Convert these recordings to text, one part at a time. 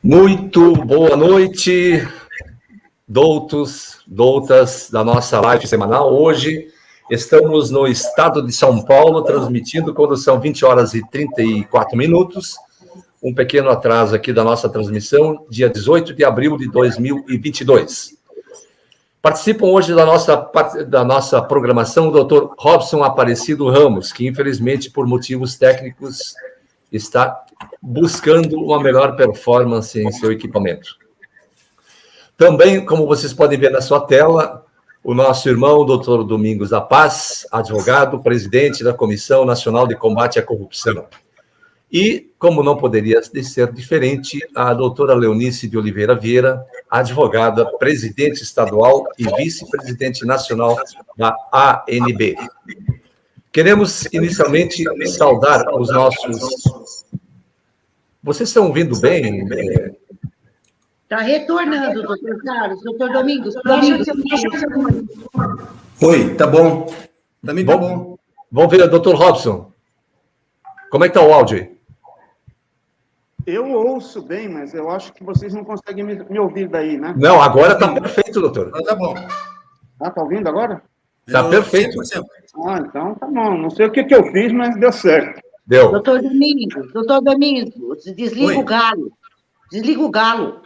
Muito boa noite, doutas da nossa live semanal. Hoje estamos no estado de São Paulo, transmitindo quando são 20 horas e 34 minutos. Um pequeno atraso aqui da nossa transmissão, dia 18 de abril de 2022. Participam hoje da nossa programação o doutor Robson Aparecido Ramos, que infelizmente por motivos técnicos está buscando uma melhor performance em seu equipamento. Também, como vocês podem ver na sua tela, o nosso irmão, doutor Domingos da Paz, advogado, presidente da Comissão Nacional de Combate à Corrupção. E, como não poderia ser diferente, a doutora Leonice de Oliveira Vieira, advogada, presidente estadual e vice-presidente nacional da ANB. Queremos, inicialmente, saudar os nossos... Vocês estão ouvindo bem? Está retornando, doutor Carlos. Doutor Domingos. Oi, tá bom. Também tá bom. Vamos ver, doutor Robson. Como é que está o áudio aí? Eu ouço bem, mas eu acho que vocês não conseguem me ouvir daí, né? Não, agora está perfeito, doutor. Tá bom. Ah, tá ouvindo agora? Está perfeito. Ah, então tá bom. Não sei o que eu fiz, mas deu certo. Deu. Doutor Domingos, desliga Oi. o galo. Desliga o galo.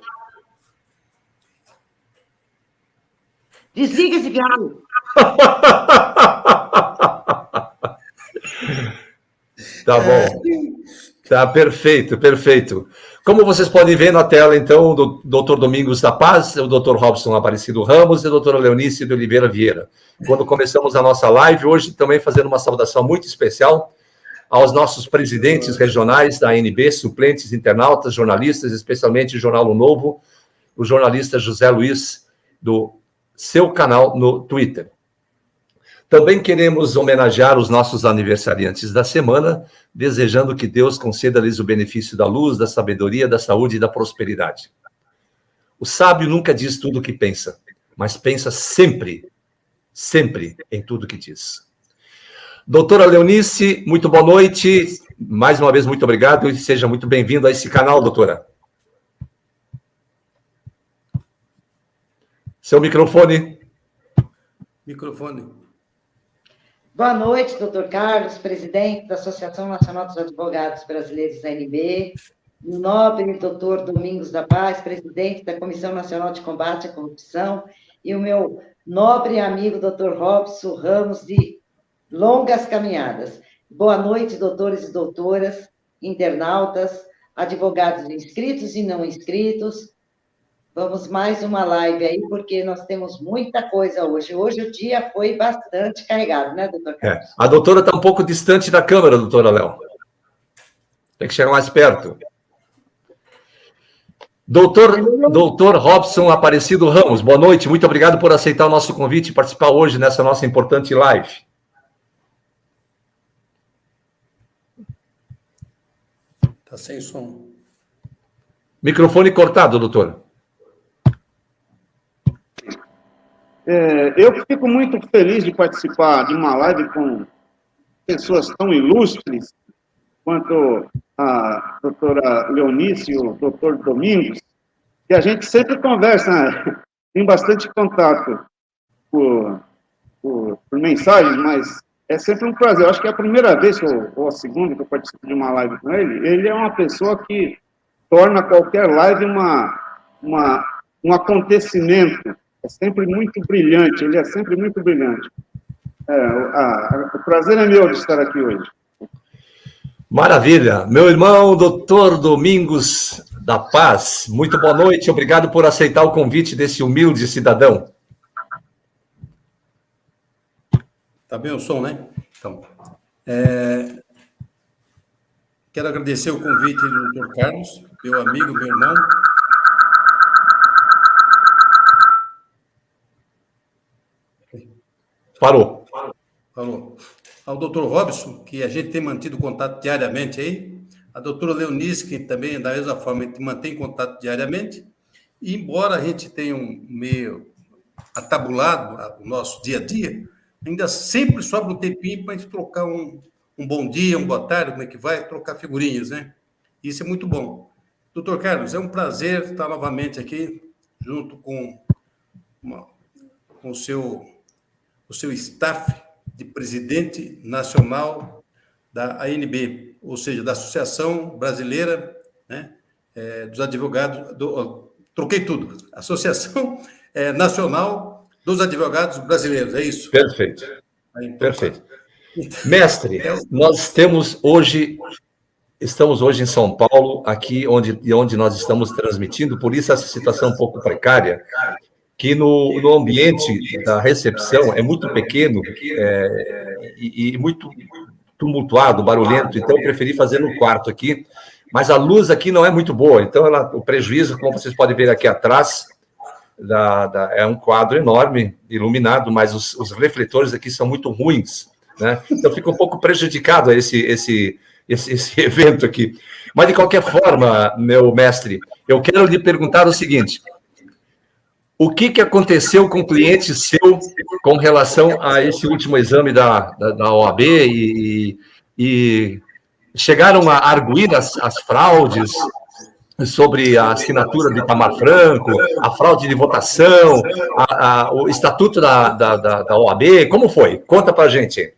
Desliga esse galo. Tá bom. Tá perfeito, perfeito. Como vocês podem ver na tela, então, o doutor Domingos da Paz, o doutor Robson Aparecido Ramos e a doutora Leonice de Oliveira Vieira. Quando começamos a nossa live, hoje também fazendo uma saudação muito especial aos nossos presidentes regionais da ANB, suplentes, internautas, jornalistas, especialmente o Jornal O Novo, o jornalista José Luiz, do seu canal no Twitter. Também queremos homenagear os nossos aniversariantes da semana, desejando que Deus conceda-lhes o benefício da luz, da sabedoria, da saúde e da prosperidade. O sábio nunca diz tudo o que pensa, mas pensa sempre, sempre em tudo o que diz. Doutora Leonice, muito boa noite. Mais uma vez, muito obrigado e seja muito bem-vindo a esse canal, doutora. Seu microfone. Microfone. Boa noite, doutor Carlos, presidente da Associação Nacional dos Advogados Brasileiros, ANB. O nobre doutor Domingos da Paz, presidente da Comissão Nacional de Combate à Corrupção. E o meu nobre amigo, doutor Robson Ramos, de longas caminhadas. Boa noite, doutores e doutoras, internautas, advogados inscritos e não inscritos. Vamos mais uma live aí, porque nós temos muita coisa hoje. Hoje o dia foi bastante carregado, né, doutor Carlos? A doutora está um pouco distante da câmera, doutora Léo. Tem que chegar mais perto. Doutor Robson Aparecido Ramos, boa noite. Muito obrigado por aceitar o nosso convite e participar hoje nessa nossa importante live. Tá sem som. Microfone cortado, doutor. Eu fico muito feliz de participar de uma live com pessoas tão ilustres quanto a doutora Leonice e o doutor Domingos, que a gente sempre conversa, tem bastante contato por mensagens, mas é sempre um prazer. Eu acho que é a primeira vez, ou a segunda, que eu participo de uma live com ele. Ele é uma pessoa que torna qualquer live um acontecimento. É sempre muito brilhante, ele é sempre muito brilhante. O prazer é meu de estar aqui hoje. Maravilha. Meu irmão, doutor Domingos da Paz, muito boa noite. Obrigado por aceitar o convite desse humilde cidadão. Tá bem o som, né? Então, quero agradecer o convite do doutor Carlos, meu amigo, meu irmão. Parou. Ao doutor Robson, que a gente tem mantido contato diariamente aí, a doutora Leonice, que também, da mesma forma, a gente mantém contato diariamente, e embora a gente tenha um meio atabulado o nosso dia a dia, ainda sempre sobra um tempinho para a gente trocar um bom dia, uma boa tarde, como é que vai, trocar figurinhas, né? Isso é muito bom. Doutor Carlos, é um prazer estar novamente aqui, junto com o seu staff de presidente nacional da ANB, ou seja, da Associação Brasileira, né, dos Advogados, troquei tudo, Associação Nacional dos Advogados Brasileiros, é isso? Perfeito. Então, Perfeito. Mestre, estamos hoje em São Paulo, aqui onde nós estamos transmitindo, por isso essa situação um pouco precária, que no ambiente da recepção é muito pequeno e muito tumultuado, barulhento, então eu preferi fazer no quarto aqui, mas a luz aqui não é muito boa, então o prejuízo, como vocês podem ver aqui atrás, é um quadro enorme, iluminado, mas os refletores aqui são muito ruins, né? Então fica um pouco prejudicado esse evento aqui. Mas, de qualquer forma, meu mestre, eu quero lhe perguntar o seguinte: o que aconteceu com o cliente seu com relação a esse último exame da OAB e chegaram a arguir as fraudes sobre a assinatura de Itamar Franco, a fraude de votação, o estatuto da OAB? Como foi? Conta para a gente.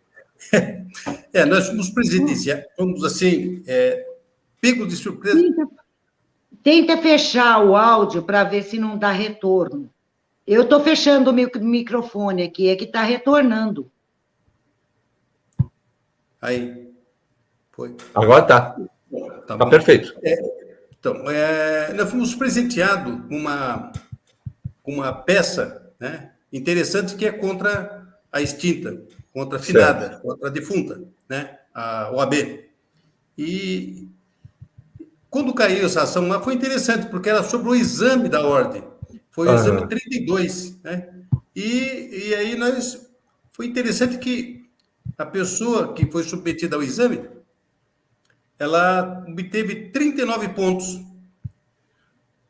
Nós fomos presidenciais, fomos assim, pegos de surpresa. Tenta fechar o áudio para ver se não dá retorno. Eu estou fechando o microfone aqui, é que está retornando. Aí, foi. Agora está. Está perfeito. Então, nós fomos presenteados com uma peça, né, interessante, que é contra a extinta, contra a finada, certo, contra a defunta, né, a OAB. E quando caiu essa ação lá, foi interessante, porque era sobre o exame da ordem. Foi o exame 32, né? E aí foi interessante que a pessoa que foi submetida ao exame, ela obteve 39 pontos.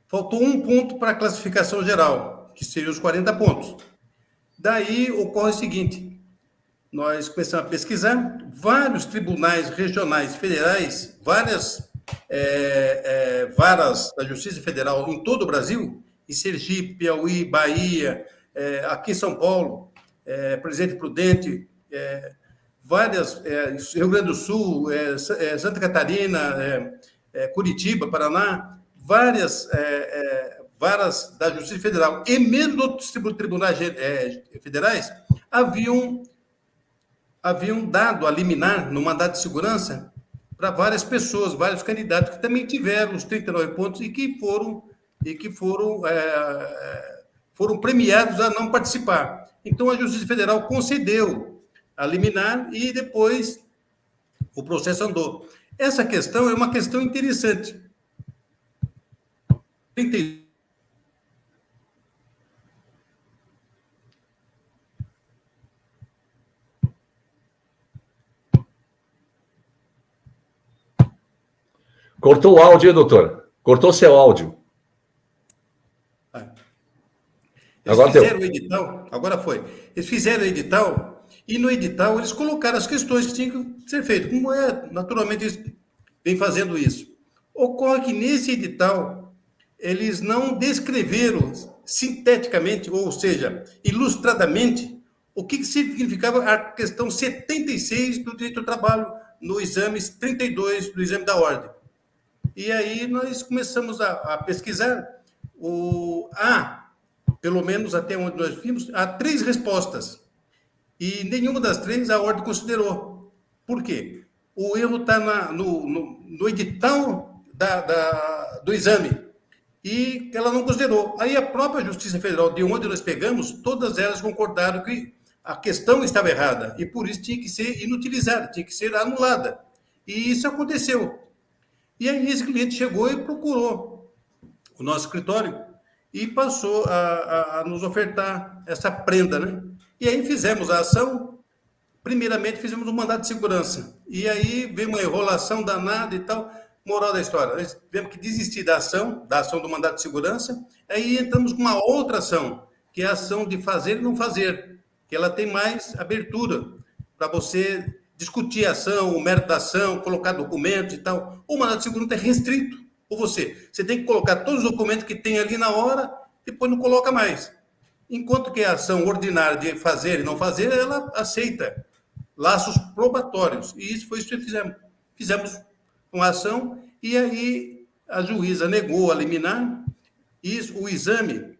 Faltou 1 ponto para a classificação geral, que seriam os 40 pontos. Daí ocorre o seguinte: nós começamos a pesquisar, vários tribunais regionais, federais, várias varas da Justiça Federal em todo o Brasil, em Sergipe, Piauí, Bahia, aqui em São Paulo, Presidente Prudente, várias, Rio Grande do Sul, Santa Catarina, Curitiba, Paraná, várias varas da Justiça Federal e mesmo outros tribunais federais haviam dado a liminar no mandato de segurança para várias pessoas, vários candidatos que também tiveram os 39 pontos e que foram premiados a não participar. Então, a Justiça Federal concedeu a liminar e depois o processo andou. Essa questão é uma questão interessante. Cortou o áudio, hein, doutor? Cortou seu áudio. Eles fizeram o edital, agora foi. Eles fizeram o edital e no edital eles colocaram as questões que tinham que ser feitas. Como naturalmente eles vêm fazendo isso. Ocorre que nesse edital eles não descreveram sinteticamente, ou seja, ilustradamente, o que significava a questão 76 do direito do trabalho no exame 32 do exame da ordem. E aí nós começamos a pesquisar. Pelo menos até onde nós vimos, há 3 respostas. E nenhuma das 3 a ordem considerou. Por quê? O erro está no edital do exame. E ela não considerou. Aí a própria Justiça Federal, de onde nós pegamos, todas elas concordaram que a questão estava errada. E por isso tinha que ser inutilizada, tinha que ser anulada. E isso aconteceu. E aí esse cliente chegou e procurou o nosso escritório e passou a nos ofertar essa prenda, né? E aí fizemos a ação. Primeiramente fizemos um mandado de segurança. E aí veio uma enrolação danada e tal. Moral da história, nós tivemos que desistir da ação do mandado de segurança. Aí entramos com uma outra ação, que é a ação de fazer e não fazer, que ela tem mais abertura para você discutir a ação, o mérito da ação, colocar documentos e tal. O mandado de segurança é restrito. Ou você tem que colocar todos os documentos que tem ali na hora, depois não coloca mais. Enquanto que a ação ordinária de fazer e não fazer, ela aceita laços probatórios. E isso foi isso que fizemos. Fizemos uma ação e aí a juíza negou a liminar e o exame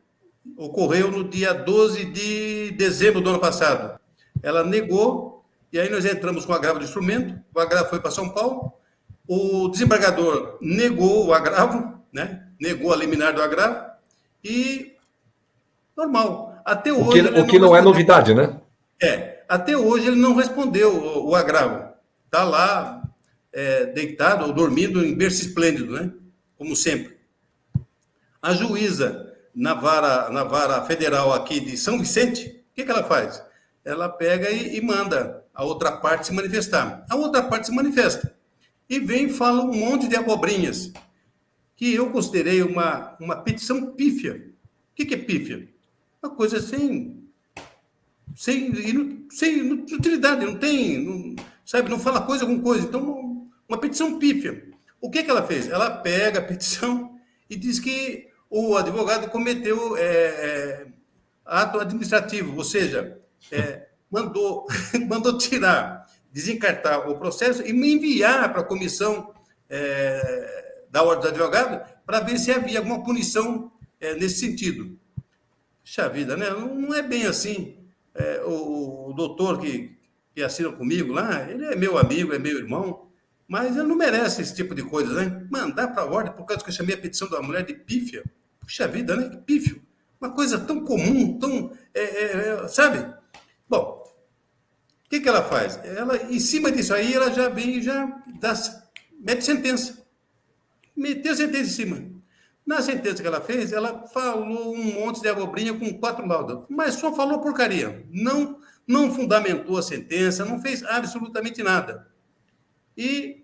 ocorreu no dia 12 de dezembro do ano passado. Ela negou e aí nós entramos com o agravo de instrumento, o agravo foi para São Paulo, o desembargador negou o agravo, né? Negou a liminar do agravo e normal. Até hoje... O que não é novidade, né? Até hoje ele não respondeu o agravo. Está lá, deitado ou dormindo em berço esplêndido, né? Como sempre. A juíza, na vara federal aqui de São Vicente, o que ela faz? Ela pega e manda a outra parte se manifestar. A outra parte se manifesta. E vem e fala um monte de abobrinhas, que eu considerei uma petição pífia. O que é pífia? Uma coisa sem utilidade, não fala coisa com coisa. Então, uma petição pífia. O que ela fez? Ela pega a petição e diz que o advogado cometeu ato administrativo, ou seja, mandou tirar, desencartar o processo e me enviar para a comissão da Ordem dos Advogados para ver se havia alguma punição nesse sentido. Puxa vida, né? Não é bem assim. O doutor que assina comigo lá, ele é meu amigo, é meu irmão, mas ele não merece esse tipo de coisa, né? Mandar para a ordem por causa que eu chamei a petição da mulher de pífia. Puxa vida, né? Que pífio. Uma coisa tão comum, tão... sabe? Bom, o que ela faz? Ela, em cima disso aí, ela já vem e já mete sentença. Meteu sentença em cima. Na sentença que ela fez, ela falou um monte de abobrinha com 4 laudas, mas só falou porcaria. Não fundamentou a sentença, não fez absolutamente nada. E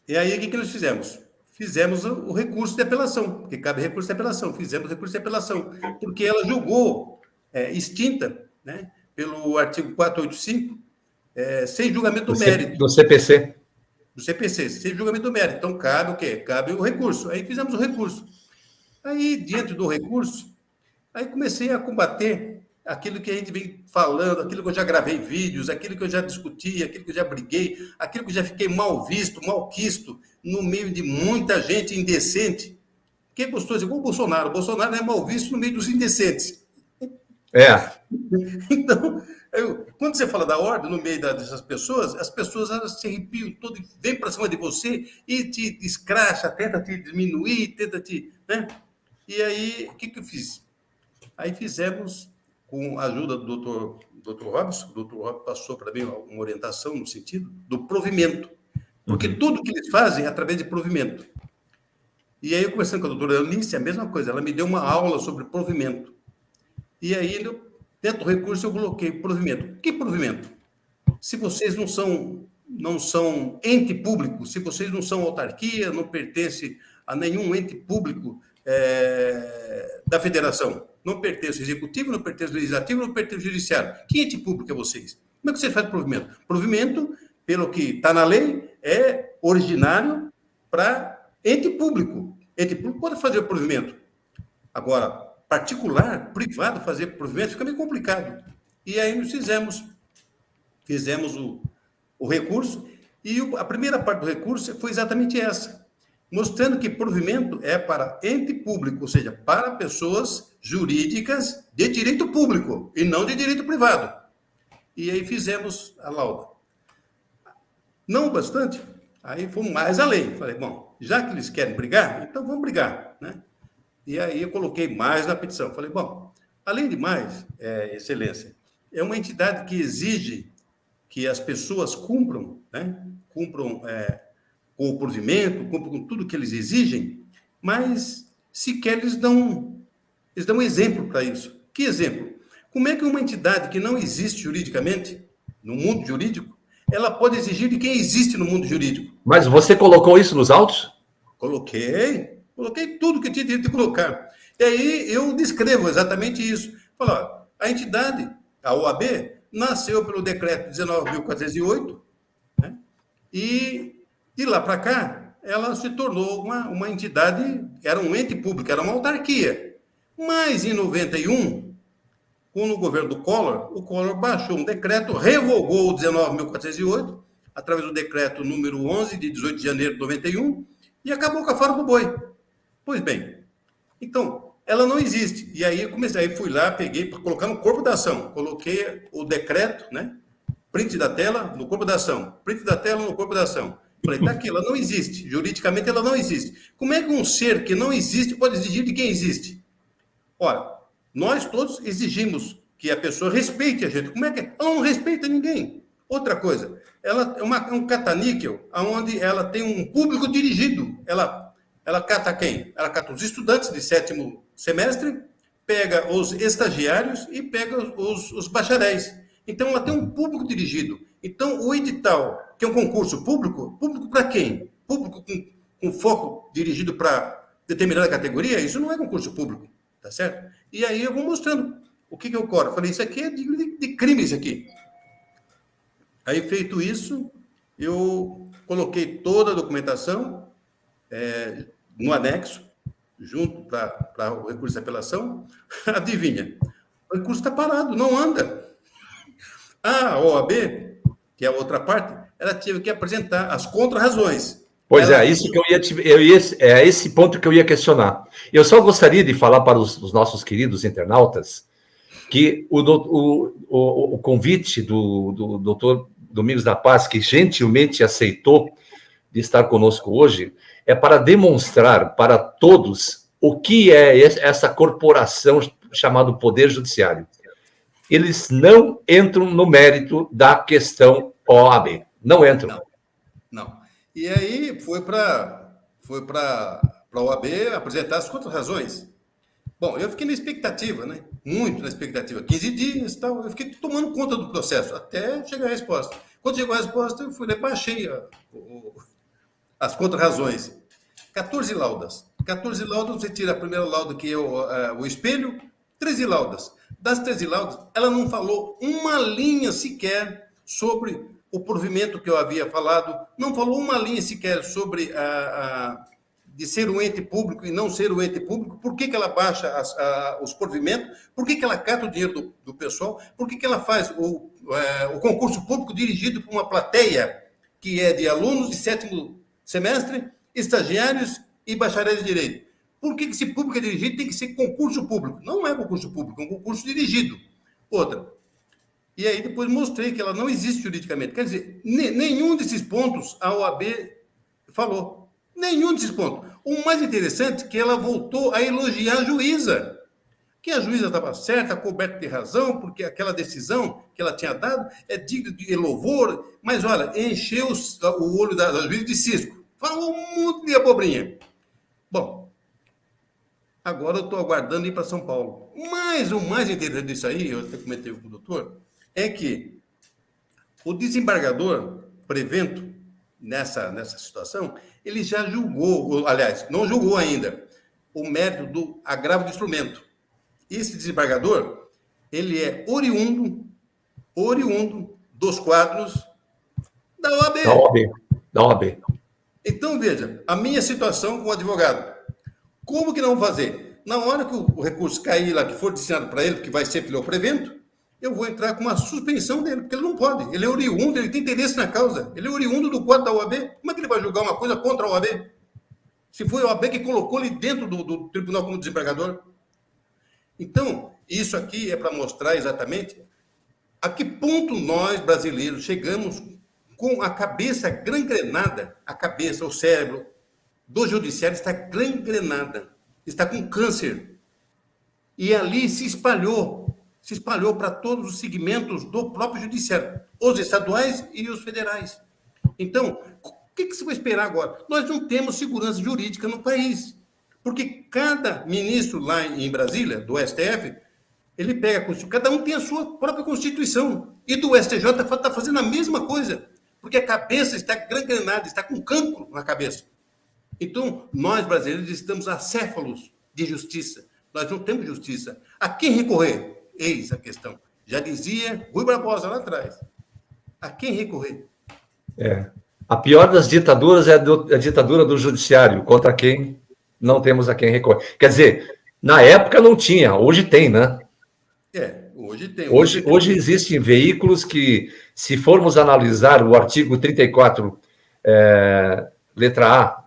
aí, o que nós fizemos? Fizemos o recurso de apelação, porque cabe recurso de apelação. Fizemos recurso de apelação, porque ela julgou extinta, né, pelo artigo 485, sem julgamento do mérito. Do CPC. Do CPC, sem julgamento do mérito. Então, cabe o quê? Cabe o recurso. Aí fizemos o recurso. Aí, diante do recurso, aí comecei a combater aquilo que a gente vem falando, aquilo que eu já gravei vídeos, aquilo que eu já discuti, aquilo que eu já briguei, aquilo que eu já fiquei mal visto, mal quisto, no meio de muita gente indecente. Quem gostou? Igual o Bolsonaro. O Bolsonaro é mal visto no meio dos indecentes. Então... quando você fala da ordem no meio dessas pessoas, as pessoas elas se arrepiam todo, vêm para cima de você e te escracha, tenta te diminuir, tenta te... né? E aí, o que eu fiz? Aí fizemos, com a ajuda do Dr. Robson, o Dr. Robson passou para mim uma orientação no sentido do provimento, porque tudo que eles fazem é através de provimento. E aí, eu conversando com a doutora Eunice, a mesma coisa, ela me deu uma aula sobre provimento. E aí, dentro do recurso, eu coloquei provimento. Que provimento? Se vocês não são ente público, se vocês não são autarquia, não pertencem a nenhum ente público da federação, não pertence ao executivo, não pertence ao legislativo, não pertence ao judiciário. Que ente público é vocês? Como é que vocês fazem provimento? Provimento, pelo que está na lei, é originário para ente público. Ente público pode fazer o provimento. Agora, particular, privado, fazer provimento fica meio complicado. E aí nós fizemos o recurso, e a primeira parte do recurso foi exatamente essa, mostrando que provimento é para ente público, ou seja, para pessoas jurídicas de direito público e não de direito privado. E aí fizemos a lauda. Não bastante, aí fomos mais além. Falei, bom, já que eles querem brigar, então vamos brigar, né? E aí eu coloquei mais na petição. Falei, bom, além de mais, Excelência, é uma entidade que exige que as pessoas cumpram, né? Cumpram com o provimento, cumpram com tudo que eles exigem, mas sequer eles dão exemplo para isso. Que exemplo? Como é que uma entidade que não existe juridicamente, no mundo jurídico, ela pode exigir de quem existe no mundo jurídico? Mas você colocou isso nos autos? Coloquei tudo que tinha direito de colocar. E aí eu descrevo exatamente isso. Falo, ó, a entidade, a OAB, nasceu pelo decreto 19.408, né? E de lá para cá, ela se tornou uma entidade, era um ente público, era uma autarquia. Mas, em 91, com o governo do Collor, o Collor baixou um decreto, revogou o 19.408, através do decreto número 11, de 18 de janeiro de 91, e acabou com a fora do boi. Pois bem, então, ela não existe. E aí eu comecei, aí fui lá, peguei para colocar no corpo da ação, coloquei o decreto, né? Print da tela no corpo da ação, print da tela no corpo da ação. Falei, tá aqui, ela não existe, juridicamente ela não existe. Como é que um ser que não existe pode exigir de quem existe? Ora, nós todos exigimos que a pessoa respeite a gente. Como é que é? Ela não respeita ninguém. Outra coisa, ela é um cata-níquel, onde ela tem um público dirigido. Ela cata quem? Ela cata os estudantes de 7º semestre, pega os estagiários e pega os bacharéis. Então, ela tem um público dirigido. Então, o edital, que é um concurso público, público para quem? Público com foco dirigido para determinada categoria, isso não é concurso público, tá certo? E aí eu vou mostrando o que ocorre. Eu falei, isso aqui é de crime, isso aqui. Aí, feito isso, eu coloquei toda a documentação no anexo, junto para o recurso de apelação. Adivinha? O recurso está parado, não anda. A OAB, que é a outra parte, ela teve que apresentar as contrarrazões. Pois é, isso que é esse ponto que eu ia questionar. Eu só gostaria de falar para os nossos queridos internautas que o convite do doutor Domingos da Paz, que gentilmente aceitou de estar conosco hoje, é para demonstrar para todos o que é essa corporação chamada Poder Judiciário. Eles não entram no mérito da questão OAB. Não entram. Não. E aí foi para a OAB apresentar as contrarrazões. Bom, eu fiquei na expectativa, né? Muito na expectativa. 15 dias e tal. Eu fiquei tomando conta do processo até chegar a resposta. Quando chegou a resposta, eu fui lá e baixei as contrarrazões. 14 laudas. 14 laudas, você tira a primeira lauda, que é o espelho, 13 laudas. Das 13 laudas, ela não falou uma linha sequer sobre o provimento que eu havia falado, não falou uma linha sequer sobre de ser um ente público e não ser um ente público, por que ela baixa os provimentos, por que ela cata o dinheiro do pessoal, por que ela faz o concurso público dirigido por uma plateia que é de alunos de 7º semestre, estagiários e bacharéis de direito. Por que esse público é dirigido tem que ser concurso público? Não é concurso público, é um concurso dirigido. Outra. E aí depois mostrei que ela não existe juridicamente. Quer dizer, nenhum desses pontos a OAB falou. Nenhum desses pontos. O mais interessante é que ela voltou a elogiar a juíza. Que a juíza estava certa, coberta de razão, porque aquela decisão que ela tinha dado é digna de louvor, mas, olha, encheu o olho da juíza de cisco. Falou um monte de abobrinha. Bom, agora eu estou aguardando ir para São Paulo. Mas o mais interessante disso aí, eu até comentei com o doutor, é que o desembargador Prevento, nessa situação, ele já julgou, aliás, não julgou ainda, o mérito do agravo de instrumento. Esse desembargador, ele é oriundo dos quadros da OAB. Da OAB. Então, veja, a minha situação com o advogado. Como que não fazer? Na hora que o recurso cair lá, que for destinado para ele, que vai ser pelo Prevento, eu vou entrar com uma suspensão dele, porque ele não pode. Ele é oriundo, ele tem interesse na causa. Ele é oriundo do quadro da OAB. Como é que ele vai julgar uma coisa contra a OAB? Se foi a OAB que colocou ele dentro do tribunal como desembargador. Então, isso aqui é para mostrar exatamente a que ponto nós, brasileiros, chegamos com a cabeça gangrenada, o cérebro do judiciário está gangrenada, está com câncer. E ali se espalhou para todos os segmentos do próprio judiciário, os estaduais e os federais. Então, o que você vai esperar agora? Nós não temos segurança jurídica no país, porque cada ministro lá em Brasília, do STF, ele pega a Constituição, cada um tem a sua própria Constituição, e do STJ está fazendo a mesma coisa, porque a cabeça está gangrenada, está com cancro na cabeça. Então, nós brasileiros estamos acéfalos de justiça. Nós não temos justiça. A quem recorrer? Eis a questão. Já dizia Rui Barbosa lá atrás. A quem recorrer? A pior das ditaduras é a ditadura do judiciário, contra quem não temos a quem recorrer. Quer dizer, na época não tinha, hoje tem, né? Hoje tem. Hoje existem veículos que, se formos analisar o artigo 34, letra A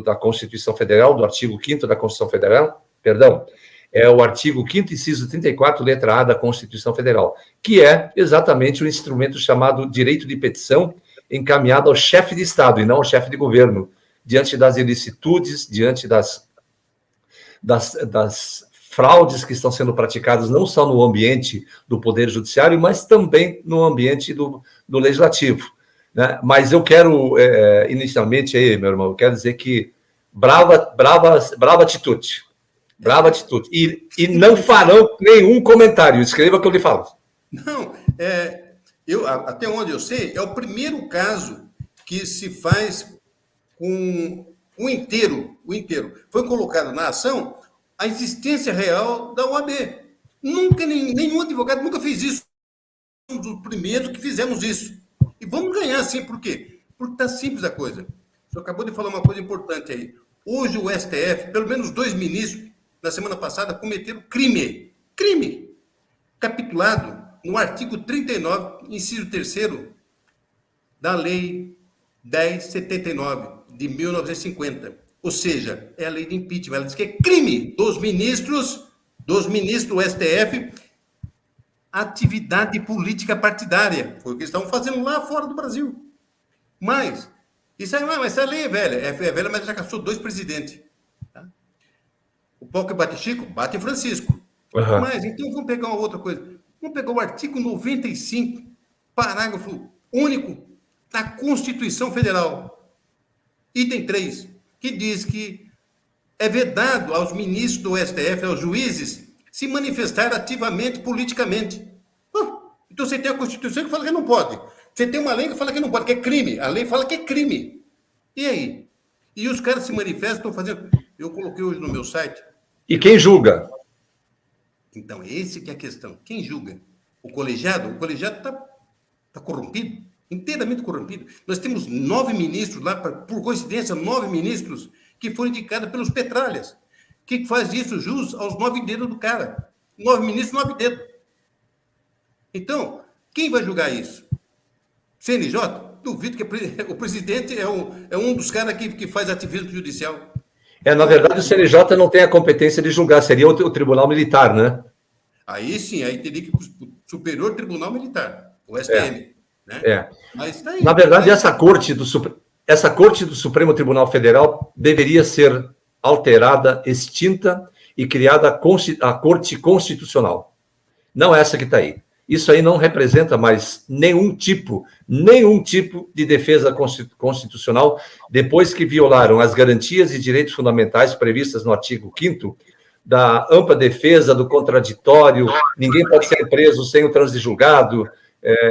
da Constituição Federal, do artigo 5º da Constituição Federal, perdão, é o artigo 5º, inciso 34, letra A da Constituição Federal, que é exatamente um instrumento chamado direito de petição, encaminhado ao chefe de Estado e não ao chefe de governo, diante das ilicitudes, diante das fraudes que estão sendo praticadas não só no ambiente do Poder Judiciário, mas também no ambiente do Legislativo. Né? Mas eu quero, inicialmente, aí, meu irmão, eu quero dizer que brava atitude. Brava atitude. E não farão nenhum comentário. Escreva o que eu lhe falo. Não, até onde eu sei, é o primeiro caso que se faz com o inteiro. Foi colocado na ação a existência real da OAB. Nunca, nenhum advogado nunca fez isso. Um dos primeiros que fizemos isso. E vamos ganhar, sim, por quê? Porque está simples a coisa. O senhor acabou de falar uma coisa importante aí. Hoje o STF, pelo menos 2 ministros, na semana passada, cometeram crime, capitulado no artigo 39, inciso 3º, da Lei 1079, de 1950. Ou seja, é a lei de impeachment. Ela diz que é crime dos ministros do STF, atividade política partidária. Foi o que eles estavam fazendo lá fora do Brasil. Mas, isso aí, mas essa lei é velha. É velha, mas já caçou 2 presidentes. Tá? O pau que bate Chico, bate Francisco. Uhum. Mas, então, vamos pegar uma outra coisa. Vamos pegar o artigo 95, parágrafo único da Constituição Federal. Item 3, que diz que é vedado aos ministros do STF, aos juízes, se manifestar ativamente politicamente. Então você tem a Constituição que fala que não pode. Você tem uma lei que fala que não pode, que é crime. A lei fala que é crime. E aí? E os caras se manifestam, estão fazendo... Eu coloquei hoje no meu site... E quem julga? Então, esse que é a questão. Quem julga? O colegiado? O colegiado está corrompido, inteiramente corrompido. Nós temos 9 ministros lá, por coincidência, 9 ministros que foram indicados pelos petralhas. O que faz isso jus aos 9 dedos do cara? 9 ministros, 9 dedos. Então, quem vai julgar isso? CNJ? Duvido que o presidente é um dos caras que faz ativismo judicial. Na verdade, o CNJ não tem a competência de julgar, seria o Tribunal Militar, né? Aí sim, aí teria que ir para o Superior Tribunal Militar, o STM. Né? Mas tá aí, na verdade, essa corte do Supremo Tribunal Federal deveria ser alterada, extinta e criada a Corte Constitucional. Não essa que está aí. Isso aí não representa mais nenhum tipo de defesa constitucional, depois que violaram as garantias e direitos fundamentais previstas no artigo 5º, da ampla defesa do contraditório, ninguém pode ser preso sem o trânsito de julgado,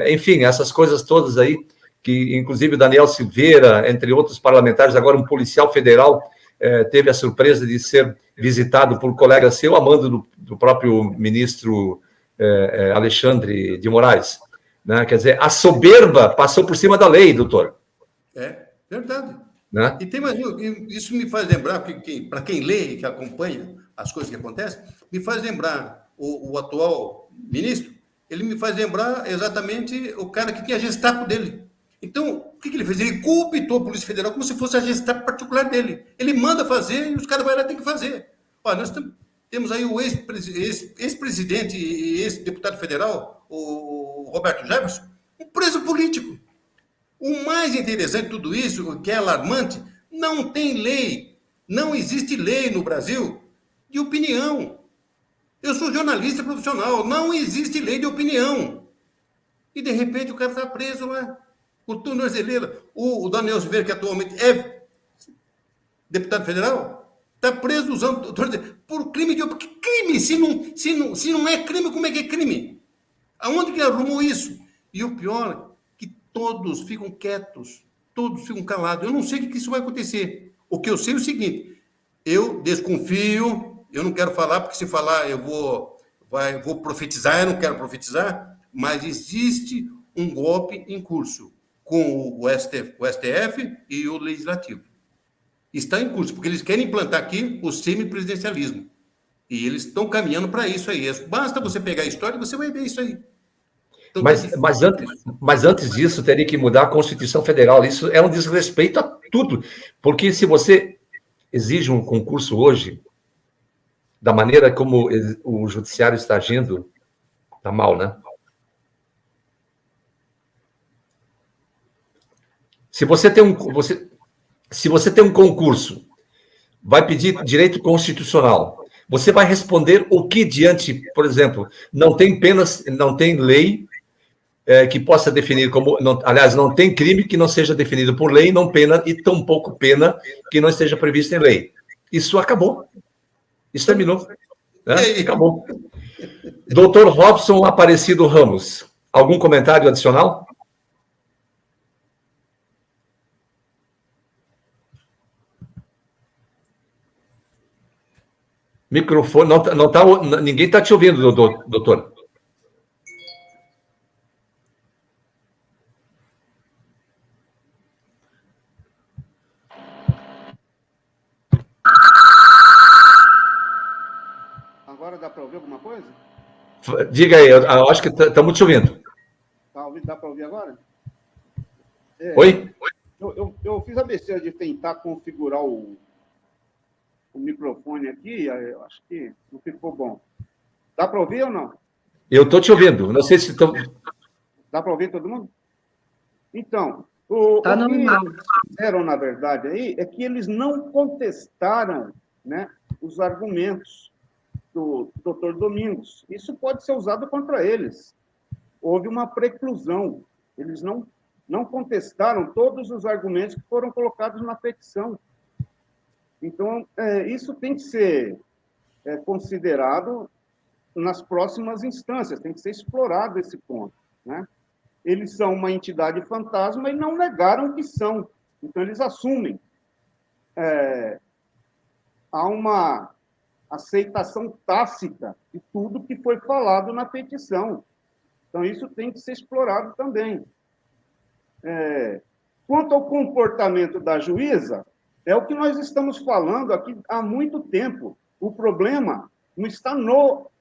enfim, essas coisas todas aí, que inclusive o Daniel Silveira, entre outros parlamentares, agora um policial federal, teve a surpresa de ser visitado por um colega seu, a mando do próprio ministro Alexandre de Moraes. Né? Quer dizer, a soberba passou por cima da lei, doutor. É verdade. Né? E tem mais isso me faz lembrar, para quem lê e que acompanha as coisas que acontecem, me faz lembrar o atual ministro, ele me faz lembrar exatamente o cara que tinha a Gestapo dele. Então, o que ele fez? Ele cooptou a Polícia Federal como se fosse a Gestapo particular dele. Ele manda fazer e os caras vão lá e tem que fazer. Olha, nós temos aí o ex-presidente e ex-deputado federal, o Roberto Jefferson, um preso político. O mais interessante de tudo isso, o que é alarmante, não tem lei, não existe lei no Brasil de opinião. Eu sou jornalista profissional, não existe lei de opinião. E, de repente, o cara está preso lá. O tornozeleira, o Daniel Silveira, que atualmente é deputado federal, está preso usando por crime de opinião. Que crime? Se não é crime, como é que é crime? Aonde que ele arrumou isso? E o pior, que todos ficam quietos, todos ficam calados. Eu não sei o que isso vai acontecer. O que eu sei é o seguinte, eu desconfio, eu não quero falar, porque se falar eu vou profetizar, eu não quero profetizar, mas existe um golpe em curso. com o STF e o Legislativo. Está em curso, porque eles querem implantar aqui o semipresidencialismo. E eles estão caminhando para isso aí. Basta você pegar a história e você vai ver isso aí. Então, mas antes disso, teria que mudar a Constituição Federal. Isso é um desrespeito a tudo. Porque se você exige um concurso hoje, da maneira como o judiciário está agindo, está mal, né? Se você tem um concurso, vai pedir direito constitucional, você vai responder o que diante, por exemplo, não tem lei que possa definir como, aliás, não tem crime que não seja definido por lei, não pena, e tampouco pena que não esteja previsto em lei. Isso acabou. Isso terminou. Né? Acabou. Doutor Robson Aparecido Ramos, algum comentário adicional? Microfone, ninguém está te ouvindo, doutor. Agora dá para ouvir alguma coisa? Diga aí, eu acho que estamos te ouvindo. Dá para ouvir agora? Oi? Eu fiz a besteira de tentar configurar o microfone aqui, eu acho que não ficou bom. Dá para ouvir ou não? Eu estou te ouvindo, não sei se estão... Dá para ouvir todo mundo? Então, o que fizeram, na verdade, aí, é que eles não contestaram, né, os argumentos do doutor Domingos. Isso pode ser usado contra eles. Houve uma preclusão. Eles não contestaram todos os argumentos que foram colocados na petição. Então, isso tem que ser considerado nas próximas instâncias, tem que ser explorado esse ponto, né? Eles são uma entidade fantasma e não negaram que são. Então, eles assumem. Há uma aceitação tácita de tudo que foi falado na petição. Então, isso tem que ser explorado também. Quanto ao comportamento da juíza, é o que nós estamos falando aqui há muito tempo. O problema não está no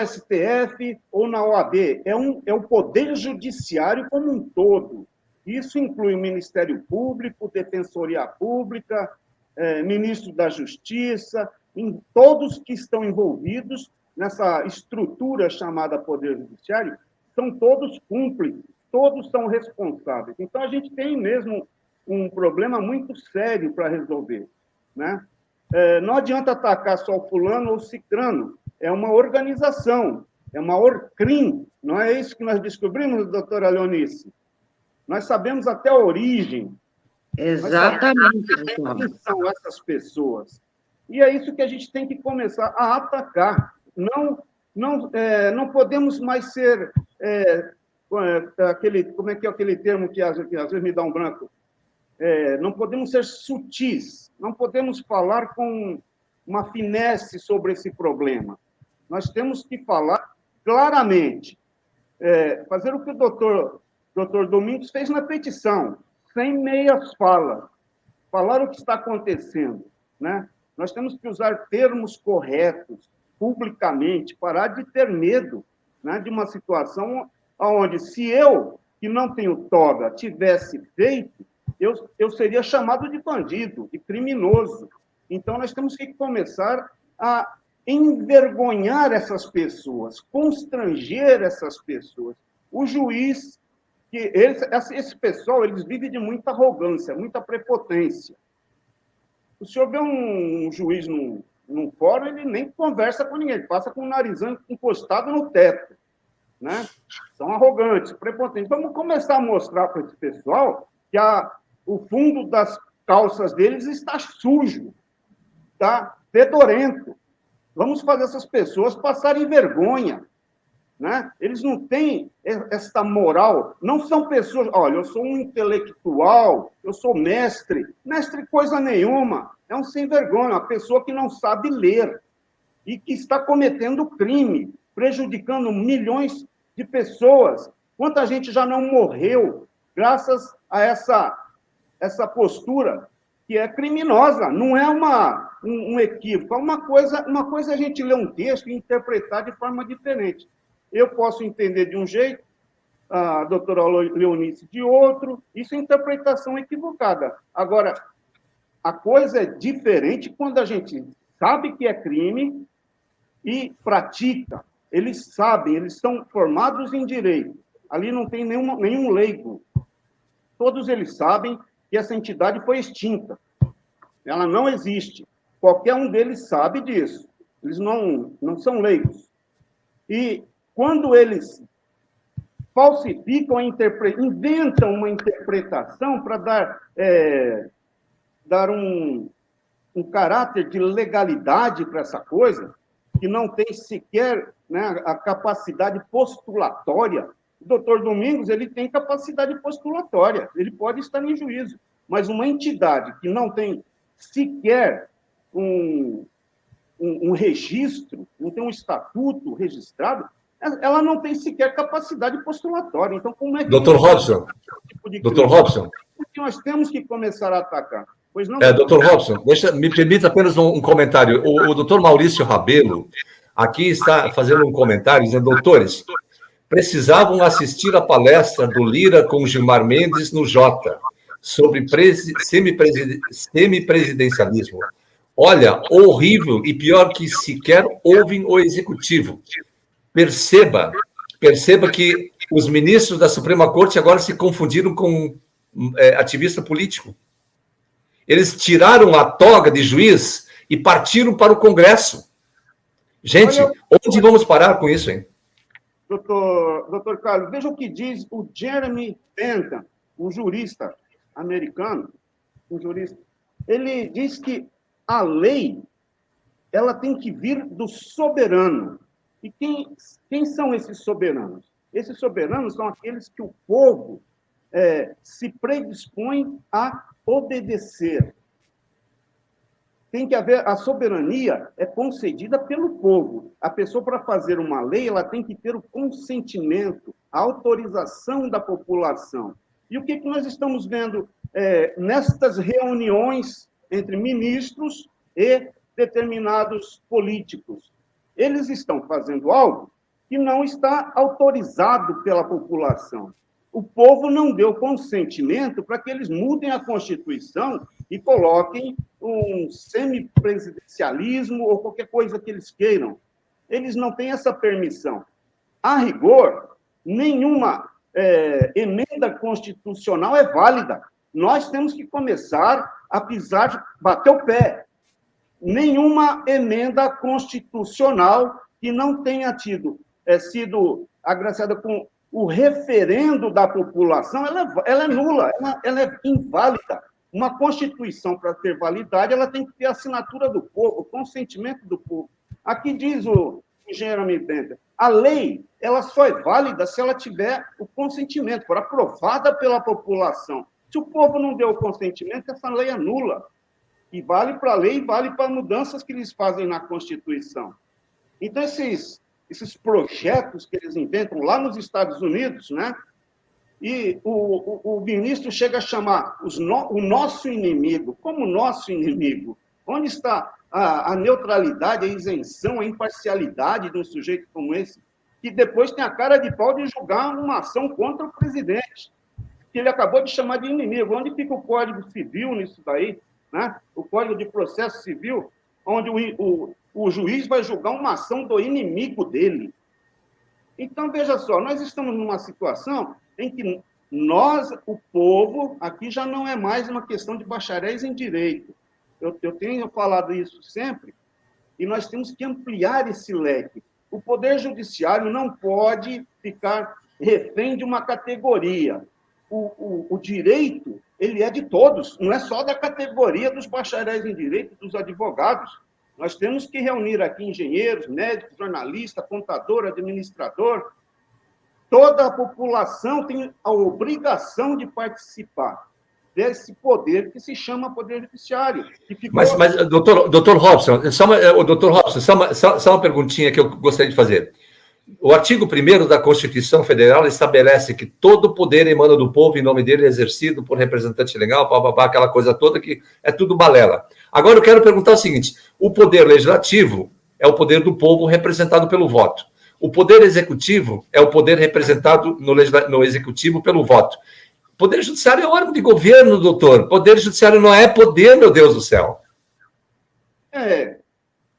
STF ou na OAB, é o Poder Judiciário como um todo. Isso inclui o Ministério Público, Defensoria Pública, Ministro da Justiça, em todos que estão envolvidos nessa estrutura chamada Poder Judiciário, são todos cúmplices, todos são responsáveis. Então, a gente tem mesmo um problema muito sério para resolver, né? Não adianta atacar só o fulano ou o cicrano, é uma organização, é uma ORCRIM, não é isso que nós descobrimos, doutora Leonice? Nós sabemos até a origem. Exatamente. Quem são essas pessoas? E é isso que a gente tem que começar a atacar. Não podemos mais ser como é que é aquele termo que às vezes me dá um branco? Não podemos ser sutis, não podemos falar com uma finesse sobre esse problema. Nós temos que falar claramente, fazer o que o doutor Domingos fez na petição, sem meias falas, falar o que está acontecendo, né? Nós temos que usar termos corretos, publicamente, parar de ter medo, né, de uma situação onde, se eu, que não tenho toga, tivesse feito, eu seria chamado de bandido, de criminoso. Então, nós temos que começar a envergonhar essas pessoas, constranger essas pessoas. O juiz, esse pessoal, eles vivem de muita arrogância, muita prepotência. O senhor vê um juiz num fórum, ele nem conversa com ninguém, ele passa com o narizão encostado no teto, né? São arrogantes, prepotentes. Vamos começar a mostrar para esse pessoal que o fundo das calças deles está sujo, está fedorento. Vamos fazer essas pessoas passarem vergonha, né? Eles não têm esta moral, não são pessoas... Olha, eu sou um intelectual, eu sou mestre coisa nenhuma, é um sem vergonha, uma pessoa que não sabe ler e que está cometendo crime, prejudicando milhões de pessoas. Quanta gente já não morreu graças a essa postura que é criminosa, não é um equívoco. Uma coisa é a gente ler um texto e interpretar de forma diferente. Eu posso entender de um jeito, a doutora Leonice de outro, isso é interpretação equivocada. Agora, a coisa é diferente quando a gente sabe que é crime e pratica. Eles sabem, eles estão formados em direito. Ali não tem nenhum leigo. Todos eles sabem que essa entidade foi extinta. Ela não existe. Qualquer um deles sabe disso. Eles não são leigos. E quando eles falsificam, inventam uma interpretação para dar um caráter de legalidade para essa coisa, que não tem sequer, né, a capacidade postulatória. O doutor Domingos, ele tem capacidade postulatória, ele pode estar em juízo, mas uma entidade que não tem sequer um registro, não tem um estatuto registrado, ela não tem sequer capacidade postulatória. Então, como é que... Doutor Robson, que nós temos que começar a atacar? Pois não... Doutor Robson, me permita apenas um comentário. O doutor Maurício Rabelo aqui está fazendo um comentário, dizendo, doutores, precisavam assistir a palestra do Lira com Gilmar Mendes no Jota, sobre semipresidencialismo. Olha, horrível e pior que sequer ouvem o executivo. Perceba que os ministros da Suprema Corte agora se confundiram com ativista político. Eles tiraram a toga de juiz e partiram para o Congresso. Gente, onde vamos parar com isso, hein? Doutor Carlos, veja o que diz o Jeremy Bentham, um jurista americano, ele diz que a lei ela tem que vir do soberano. E quem são esses soberanos? Esses soberanos são aqueles que o povo se predispõe a obedecer. Tem que haver, a soberania é concedida pelo povo. A pessoa, para fazer uma lei, ela tem que ter o consentimento, a autorização da população. E o que nós estamos vendo nestas reuniões entre ministros e determinados políticos? Eles estão fazendo algo que não está autorizado pela população. O povo não deu consentimento para que eles mudem a Constituição e coloquem um semipresidencialismo ou qualquer coisa que eles queiram. Eles não têm essa permissão. A rigor, nenhuma emenda constitucional é válida. Nós temos que começar a bater o pé. Nenhuma emenda constitucional que não tenha sido agraciada com o referendo da população, ela é nula, ela é inválida. Uma Constituição, para ter validade, ela tem que ter a assinatura do povo, o consentimento do povo. Aqui diz o Jeremy Bentham, a lei ela só é válida se ela tiver o consentimento, for aprovada pela população. Se o povo não deu o consentimento, essa lei é nula. E vale para a lei, vale para mudanças que eles fazem na Constituição. Então, esses projetos que eles inventam lá nos Estados Unidos, né? E o ministro chega a chamar o nosso inimigo. Como nosso inimigo? Onde está a neutralidade, a isenção, a imparcialidade de um sujeito como esse, que depois tem a cara de pau de julgar uma ação contra o presidente, que ele acabou de chamar de inimigo? Onde fica o Código Civil nisso daí? Né? O Código de Processo Civil, onde o juiz vai julgar uma ação do inimigo dele. Então, veja só, nós estamos numa situação em que nós, o povo, aqui já não é mais uma questão de bacharéis em direito. Eu tenho falado isso sempre, e nós temos que ampliar esse leque. O Poder Judiciário não pode ficar refém de uma categoria. O direito, ele é de todos, não é só da categoria dos bacharéis em direito, dos advogados. Nós temos que reunir aqui engenheiros, médicos, jornalistas, contador, administrador. Toda a população tem a obrigação de participar desse poder que se chama Poder Judiciário. Mas doutor Robson, só uma perguntinha que eu gostaria de fazer. O artigo 1º da Constituição Federal estabelece que todo poder emana do povo, em nome dele é exercido por representante legal, aquela coisa toda que é tudo balela. Agora eu quero perguntar o seguinte: o poder legislativo é o poder do povo representado pelo voto. O poder executivo é o poder representado no executivo pelo voto. O poder judiciário é órgão de governo, doutor. Poder judiciário não é poder, meu Deus do céu.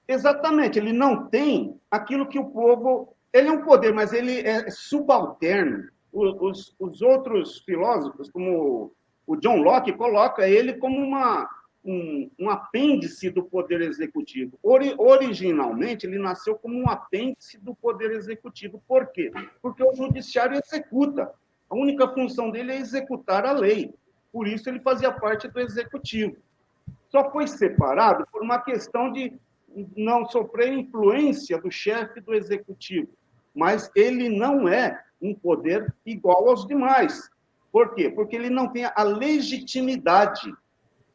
Exatamente. Ele não tem aquilo que o povo... Ele é um poder, mas ele é subalterno. Os outros filósofos, como o John Locke, coloca ele como um apêndice do poder executivo. Originalmente, ele nasceu como um apêndice do poder executivo. Por quê? Porque o judiciário executa. A única função dele é executar a lei. Por isso, ele fazia parte do executivo. Só foi separado por uma questão de não sofrer influência do chefe do executivo. Mas ele não é um poder igual aos demais. Por quê? Porque ele não tem a legitimidade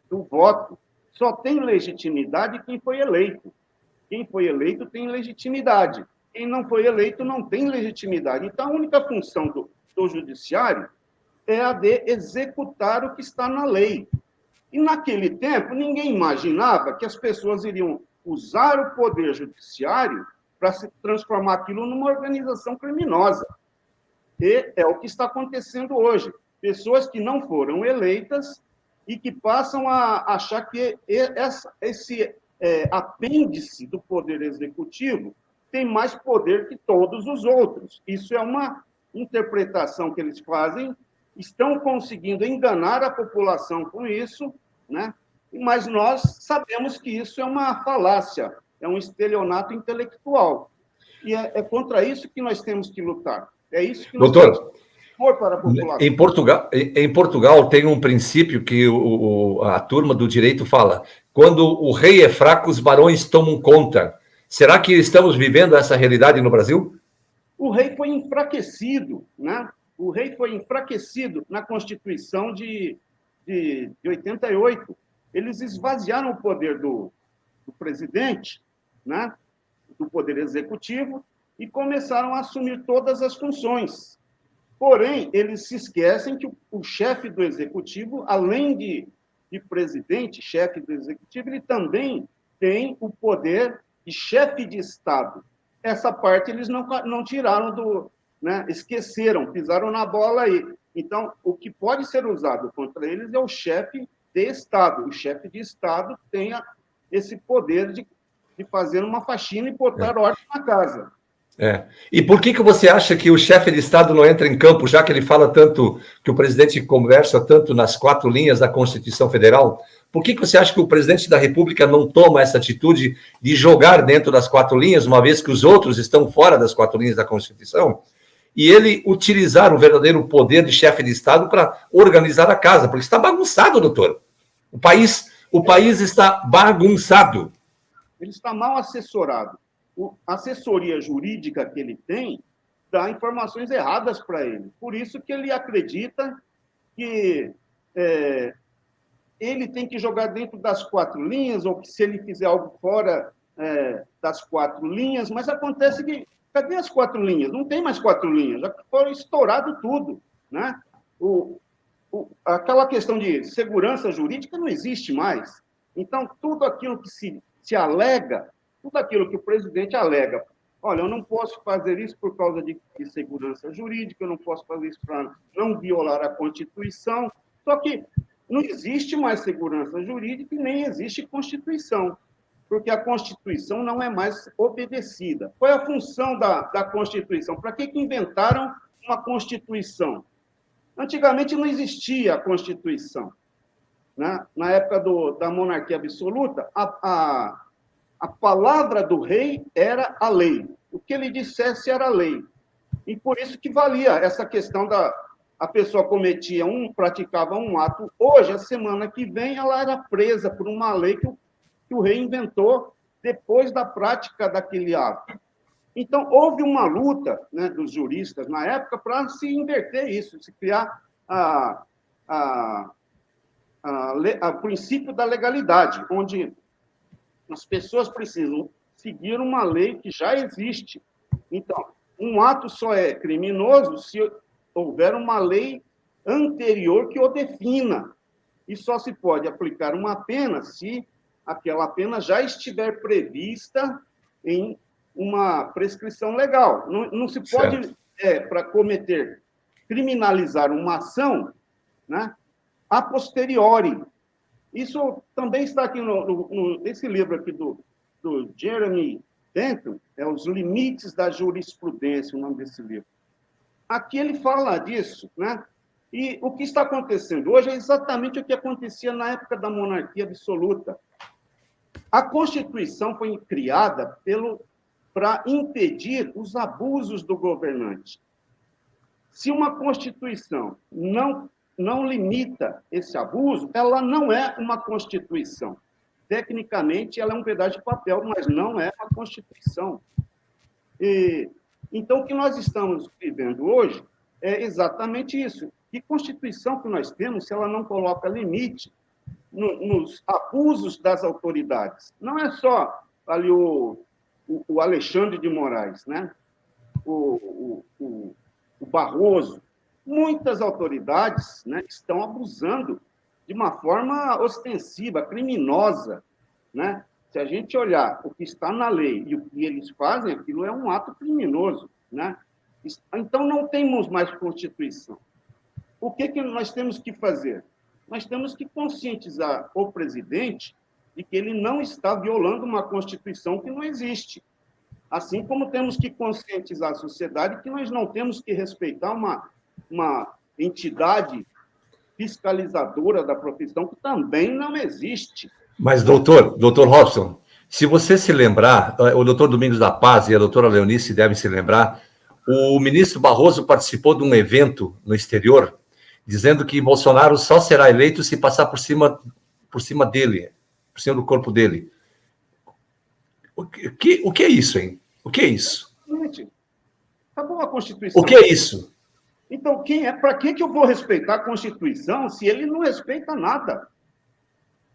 do voto. Só tem legitimidade quem foi eleito. Quem foi eleito tem legitimidade. Quem não foi eleito não tem legitimidade. Então, a única função do judiciário é a de executar o que está na lei. E, naquele tempo, ninguém imaginava que as pessoas iriam usar o poder judiciário para se transformar aquilo numa organização criminosa. E é o que está acontecendo hoje. Pessoas que não foram eleitas e que passam a achar que esse apêndice do poder executivo tem mais poder que todos os outros. Isso é uma interpretação que eles fazem, estão conseguindo enganar a população com isso, né? Mas nós sabemos que isso é uma falácia, é um estelionato intelectual. E é contra isso que nós temos que lutar. É isso que nós temos que impor para a população. Em Portugal tem um princípio que a turma do direito fala: quando o rei é fraco, os barões tomam conta. Será que estamos vivendo essa realidade no Brasil? O rei foi enfraquecido, né? O rei foi enfraquecido na Constituição de 88. Eles esvaziaram o poder do presidente, né? Do poder executivo, e começaram a assumir todas as funções. Porém, eles se esquecem que o chefe do executivo, além de presidente, chefe do executivo, ele também tem o poder de chefe de Estado. Essa parte eles não tiraram né? Esqueceram, pisaram na bola aí. Então, o que pode ser usado contra eles é o chefe de Estado. O chefe de Estado tem esse poder de fazer uma faxina e botar ordem na casa. E por que você acha que o chefe de Estado não entra em campo, já que ele fala tanto, que o presidente conversa tanto nas 4 linhas da Constituição Federal? Por que você acha que o presidente da República não toma essa atitude de jogar dentro das 4 linhas, uma vez que os outros estão fora das 4 linhas da Constituição, e ele utilizar o verdadeiro poder de chefe de Estado para organizar a casa? Porque está bagunçado, doutor. O país está bagunçado. Ele está mal assessorado. A assessoria jurídica que ele tem dá informações erradas para ele. Por isso que ele acredita que ele tem que jogar dentro das 4 linhas, ou que se ele fizer algo fora das 4 linhas, mas acontece que, cadê as 4 linhas? Não tem mais 4 linhas, já foi estourado tudo, né? Aquela questão de segurança jurídica não existe mais. Então, tudo aquilo que se alega, tudo aquilo que o presidente alega, olha, eu não posso fazer isso por causa de segurança jurídica, eu não posso fazer isso para não violar a Constituição, só que não existe mais segurança jurídica e nem existe Constituição, porque a Constituição não é mais obedecida. Qual é a função da Constituição? Para que inventaram uma Constituição? Antigamente não existia a Constituição. Né? Na época da monarquia absoluta, a palavra do rei era a lei. O que ele dissesse era a lei. E por isso que valia essa questão a pessoa praticava um ato. Hoje, a semana que vem, ela era presa por uma lei que o rei inventou depois da prática daquele ato. Então, houve uma luta, né, dos juristas na época para se inverter isso, se criar o princípio da legalidade, onde as pessoas precisam seguir uma lei que já existe. Então, um ato só é criminoso se houver uma lei anterior que o defina. E só se pode aplicar uma pena se aquela pena já estiver prevista em uma prescrição legal. Não se pode, para cometer, criminalizar uma ação, né, a posteriori. Isso também está aqui nesse livro aqui do Jeremy Bentham, é Os Limites da Jurisprudência, o nome desse livro. Aqui ele fala disso, né? E o que está acontecendo hoje é exatamente o que acontecia na época da monarquia absoluta. A Constituição foi criada para impedir os abusos do governante. Se uma Constituição não limita esse abuso, ela não é uma Constituição. Tecnicamente, ela é um pedaço de papel, mas não é uma Constituição. Então, o que nós estamos vivendo hoje é exatamente isso. Que Constituição que nós temos se ela não coloca limite nos abusos das autoridades? Não é só ali o Alexandre de Moraes, né? o Barroso. Muitas autoridades, né, estão abusando de uma forma ostensiva, criminosa, né? Se a gente olhar o que está na lei e o que eles fazem, aquilo é um ato criminoso, né? Então, não temos mais Constituição. O que nós temos que fazer? Nós temos que conscientizar o presidente de que ele não está violando uma Constituição que não existe. Assim como temos que conscientizar a sociedade que nós não temos que respeitar uma entidade fiscalizadora da profissão que também não existe. Mas, doutor Robson, se você se lembrar, o doutor Domingos da Paz e a doutora Leonice devem se lembrar, o ministro Barroso participou de um evento no exterior dizendo que Bolsonaro só será eleito se passar por cima dele, por cima do corpo dele. O que é isso, hein? O que é isso? Acabou a Constituição. O que é isso? Então, para que eu vou respeitar a Constituição se ele não respeita nada?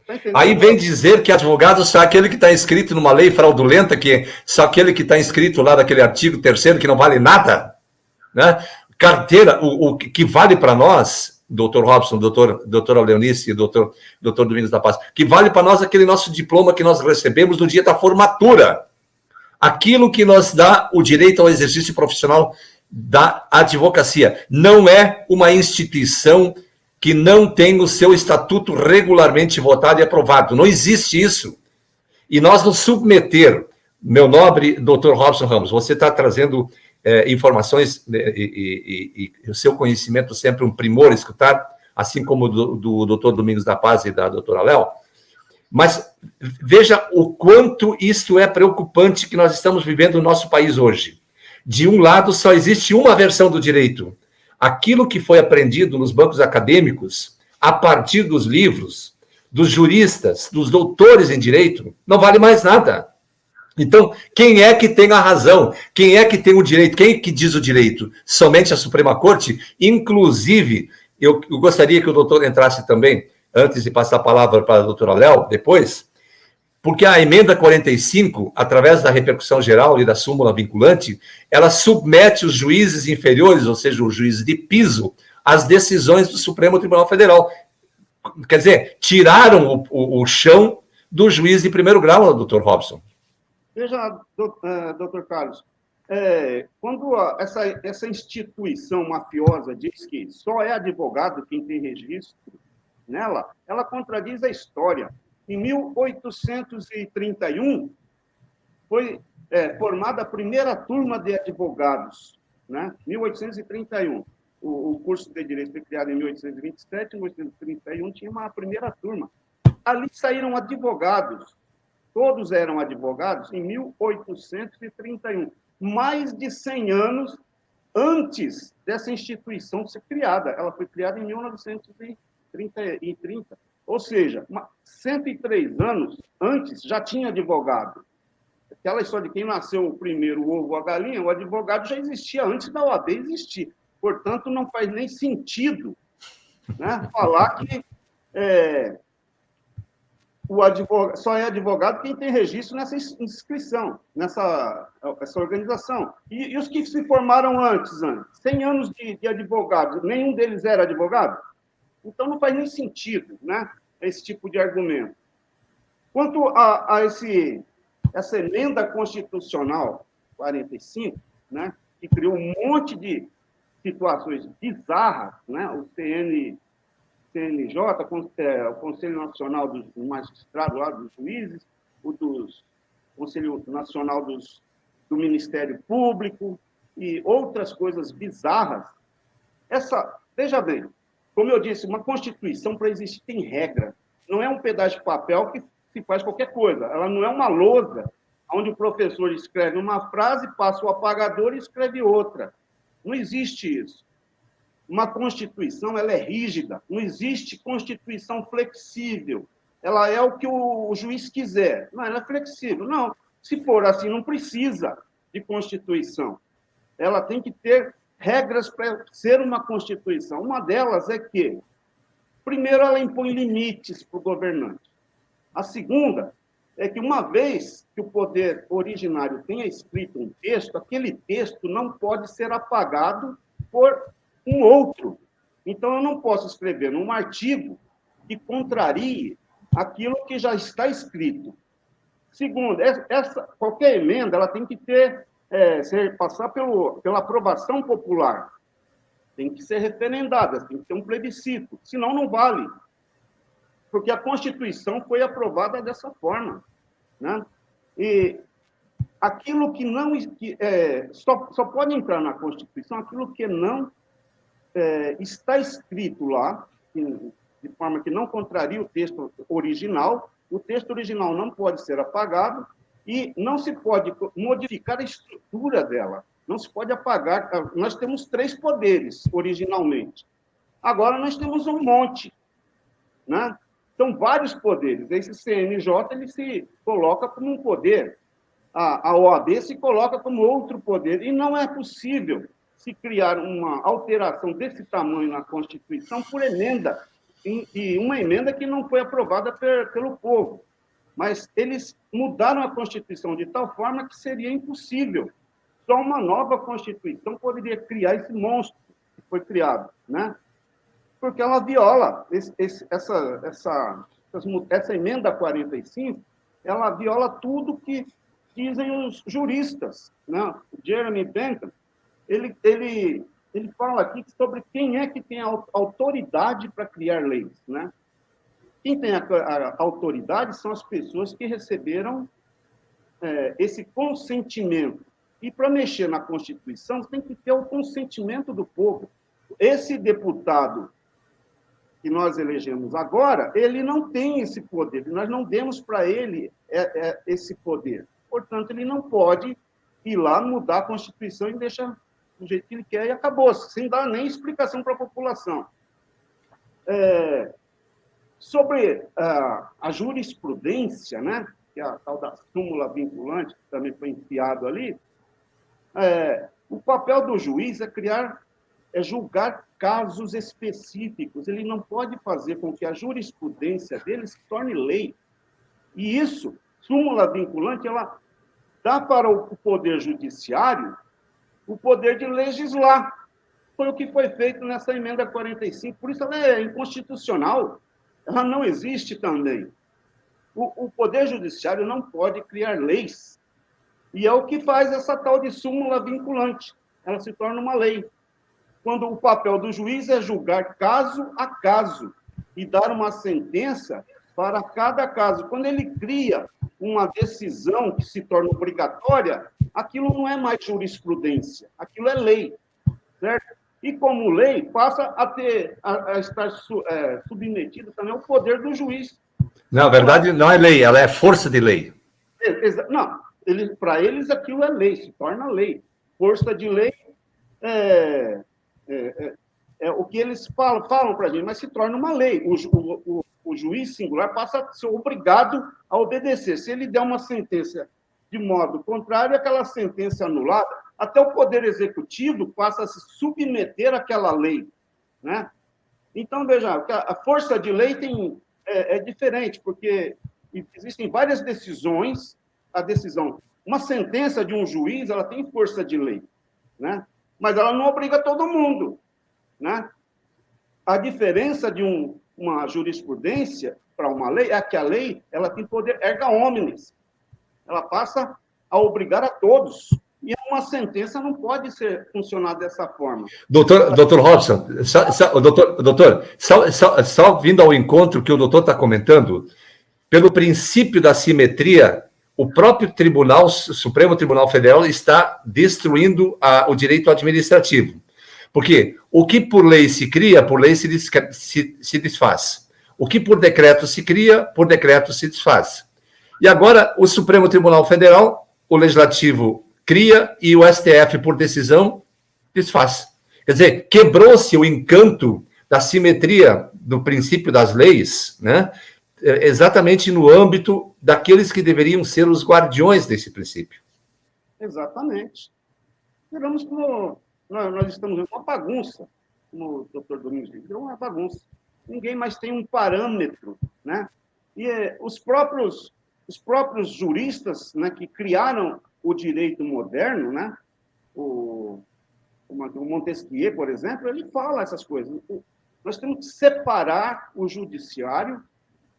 Tá entendendo? Aí vem dizer que advogado só aquele que está inscrito numa lei fraudulenta, que só aquele que está inscrito lá naquele artigo 3º que não vale nada, né? Carteira, o que vale para nós, doutor Robson, doutora Leonice e doutor Domingos da Paz, que vale para nós aquele nosso diploma que nós recebemos no dia da formatura. Aquilo que nos dá o direito ao exercício profissional da advocacia. Não é uma instituição que não tem o seu estatuto regularmente votado e aprovado. Não existe isso. E nós nos submeter, meu nobre doutor Robson Ramos, você está trazendo informações e o seu conhecimento sempre um primor escutar, assim como do doutor Domingos da Paz e da doutora Léo. Mas veja o quanto isso é preocupante que nós estamos vivendo no nosso país hoje. De um lado, só existe uma versão do direito. Aquilo que foi aprendido nos bancos acadêmicos, a partir dos livros, dos juristas, dos doutores em direito, não vale mais nada. Então, quem é que tem a razão? Quem é que tem o direito? Quem é que diz o direito? Somente a Suprema Corte? Inclusive, eu gostaria que o doutor entrasse também, antes de passar a palavra para a doutora Léo, depois, porque a emenda 45, através da repercussão geral e da súmula vinculante, ela submete os juízes inferiores, ou seja, os juízes de piso, às decisões do Supremo Tribunal Federal. Quer dizer, tiraram o chão do juiz de primeiro grau, doutor Robson. Veja, doutor Carlos, quando essa instituição mafiosa diz que só é advogado quem tem registro nela, ela contradiz a história. Em 1831, foi formada a primeira turma de advogados, né? 1831. O curso de Direito foi criado em 1827, em 1831 tinha uma primeira turma. Ali saíram advogados, todos eram advogados, em 1831. Mais de 100 anos antes dessa instituição ser criada. Ela foi criada em 1930. Ou seja, 103 anos antes já tinha advogado. Aquela história de quem nasceu primeiro, o ovo ou a galinha, o advogado já existia antes da OAB existir. Portanto, não faz nem sentido, né, falar que só é advogado quem tem registro nessa inscrição, essa organização. E os que se formaram antes, 100 anos de advogado, nenhum deles era advogado? Então, não faz nem sentido, né, esse tipo de argumento. Quanto a essa emenda constitucional 45, né, que criou um monte de situações bizarras, né, o CNJ, o Conselho Nacional dos Magistrados, lá dos juízes, o Conselho Nacional do Ministério Público e outras coisas bizarras. Veja bem, como eu disse, uma Constituição, para existir, tem regra. Não é um pedaço de papel que se faz qualquer coisa. Ela não é uma lousa onde o professor escreve uma frase, passa o apagador e escreve outra. Não existe isso. Uma Constituição, ela é rígida. Não existe Constituição flexível. Ela é o que o juiz quiser. Não, ela é flexível. Não, se for assim, não precisa de Constituição. Ela tem que ter regras para ser uma Constituição. Uma delas é que, primeiro, ela impõe limites para o governante. A segunda é que, uma vez que o poder originário tenha escrito um texto, aquele texto não pode ser apagado por um outro. Então, eu não posso escrever num artigo que contrarie aquilo que já está escrito. Segundo, qualquer emenda ela tem que passar pela aprovação popular. Tem que ser referendada, tem que ter um plebiscito, senão não vale. Porque a Constituição foi aprovada dessa forma, né? E aquilo que não... só pode entrar na Constituição aquilo que não está escrito lá, de forma que não contraria o texto original. O texto original não pode ser apagado e não se pode modificar a estrutura dela. Não se pode apagar. Nós temos 3 poderes, originalmente. Agora, nós temos um monte, né? São vários poderes. Esse CNJ ele se coloca como um poder. A OAB se coloca como outro poder. E não é possível se criar uma alteração desse tamanho na Constituição por emenda, e uma emenda que não foi aprovada pelo povo. Mas eles mudaram a Constituição de tal forma que seria impossível. Só uma nova Constituição poderia criar esse monstro que foi criado, né? Porque ela viola essa emenda 45, ela viola tudo que dizem os juristas, né? O Jeremy Bentham, ele fala aqui sobre quem é que tem a autoridade para criar leis, né? Quem tem a autoridade são as pessoas que receberam esse consentimento. E para mexer na Constituição, tem que ter o consentimento do povo. Esse deputado que nós elegemos agora, ele não tem esse poder. Nós não demos para ele esse poder. Portanto, ele não pode ir lá mudar a Constituição e deixar do jeito que ele quer e acabou, sem dar nem explicação para a população. Sobre a jurisprudência, né, que é a tal da súmula vinculante, que também foi enfiado ali, o papel do juiz é julgar casos específicos. Ele não pode fazer com que a jurisprudência dele se torne lei. E isso, súmula vinculante, ela dá para o Poder Judiciário o poder de legislar. Foi o que foi feito nessa emenda 45. Por isso ela é inconstitucional. Ela não existe também. O Poder Judiciário não pode criar leis. E é o que faz essa tal de súmula vinculante. Ela se torna uma lei. Quando o papel do juiz é julgar caso a caso e dar uma sentença para cada caso. Quando ele cria uma decisão que se torna obrigatória, aquilo não é mais jurisprudência, aquilo é lei, certo? E como lei, passa a estar submetida também ao poder do juiz. Na verdade, não é lei, ela é força de lei. Não, para eles aquilo é lei, se torna lei. Força de lei é o que eles falam para a gente, mas se torna uma lei. O juiz singular passa a ser obrigado a obedecer. Se ele der uma sentença de modo contrário, aquela sentença anulada, até o Poder Executivo passa a se submeter àquela lei, né? Então, veja, a força de lei é diferente, porque existem várias decisões, uma sentença de um juiz, ela tem força de lei, né? Mas ela não obriga todo mundo, né? A diferença de uma jurisprudência para uma lei é que a lei, ela tem poder erga omnes, ela passa a obrigar a todos. E uma sentença não pode funcionar dessa forma. Doutor Robson, só vindo ao encontro que o doutor está comentando, pelo princípio da simetria, o próprio Supremo Tribunal Federal está destruindo o direito administrativo. Porque o que por lei se cria, por lei se desfaz. O que por decreto se cria, por decreto se desfaz. E agora, o Supremo Tribunal Federal, o Legislativo cria e o STF, por decisão, desfaz. Quer dizer, quebrou-se o encanto da simetria do princípio das leis, né? Exatamente no âmbito daqueles que deveriam ser os guardiões desse princípio. Exatamente. Nós estamos em uma bagunça, como o doutor Domingos disse, uma bagunça. Ninguém mais tem um parâmetro, né? E os próprios juristas, né, que criaram o direito moderno, né? O Montesquieu, por exemplo, ele fala essas coisas. Nós temos que separar o judiciário,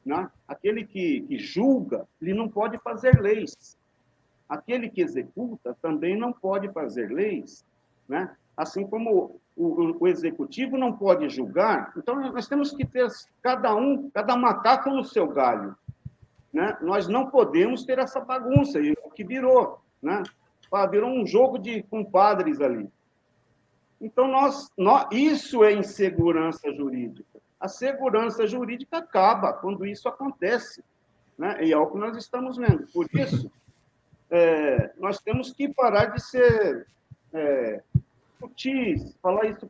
né? Aquele que julga, ele não pode fazer leis. Aquele que executa também não pode fazer leis, né? Assim como o executivo não pode julgar. Então, nós temos que ter cada macaco no seu galho, né? Nós não podemos ter essa bagunça, e o que virou, né? Virou um jogo de compadres ali. Então, isso é insegurança jurídica. A segurança jurídica acaba quando isso acontece, né? E é o que nós estamos vendo. Por isso, nós temos que parar de ser sutis, falar isso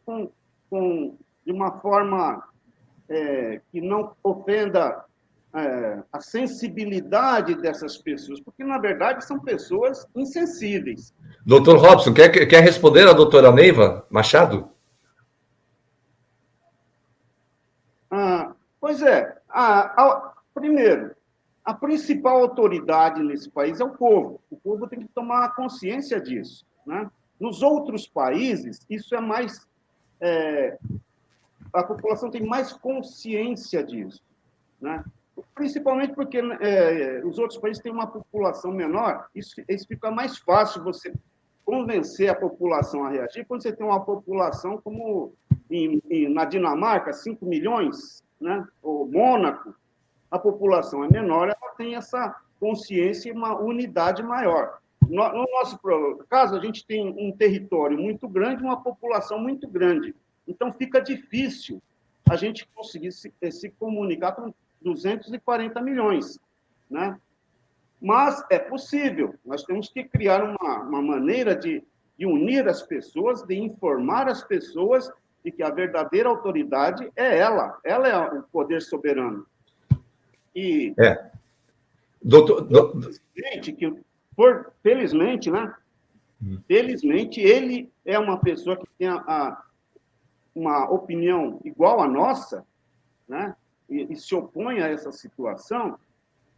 de uma forma que não ofenda a sensibilidade dessas pessoas, porque, na verdade, são pessoas insensíveis. Doutor Robson, quer responder à doutora Neiva Machado? Pois é. Primeiro, a principal autoridade nesse país é o povo. O povo tem que tomar consciência disso, né? Nos outros países, isso é mais... a população tem mais consciência disso, né? Principalmente porque os outros países têm uma população menor, isso fica mais fácil você convencer a população a reagir quando você tem uma população como na Dinamarca, 5 milhões, né? Ou Mônaco, a população é menor, ela tem essa consciência e uma unidade maior. No nosso caso, a gente tem um território muito grande, uma população muito grande. Então, fica difícil a gente conseguir se comunicar com 240 milhões, né? Mas é possível. Nós temos que criar uma maneira de unir as pessoas, de informar as pessoas de que a verdadeira autoridade é ela. Ela é o poder soberano. E felizmente, né? Felizmente, ele é uma pessoa que tem uma opinião igual à nossa, né? E se opõe a essa situação.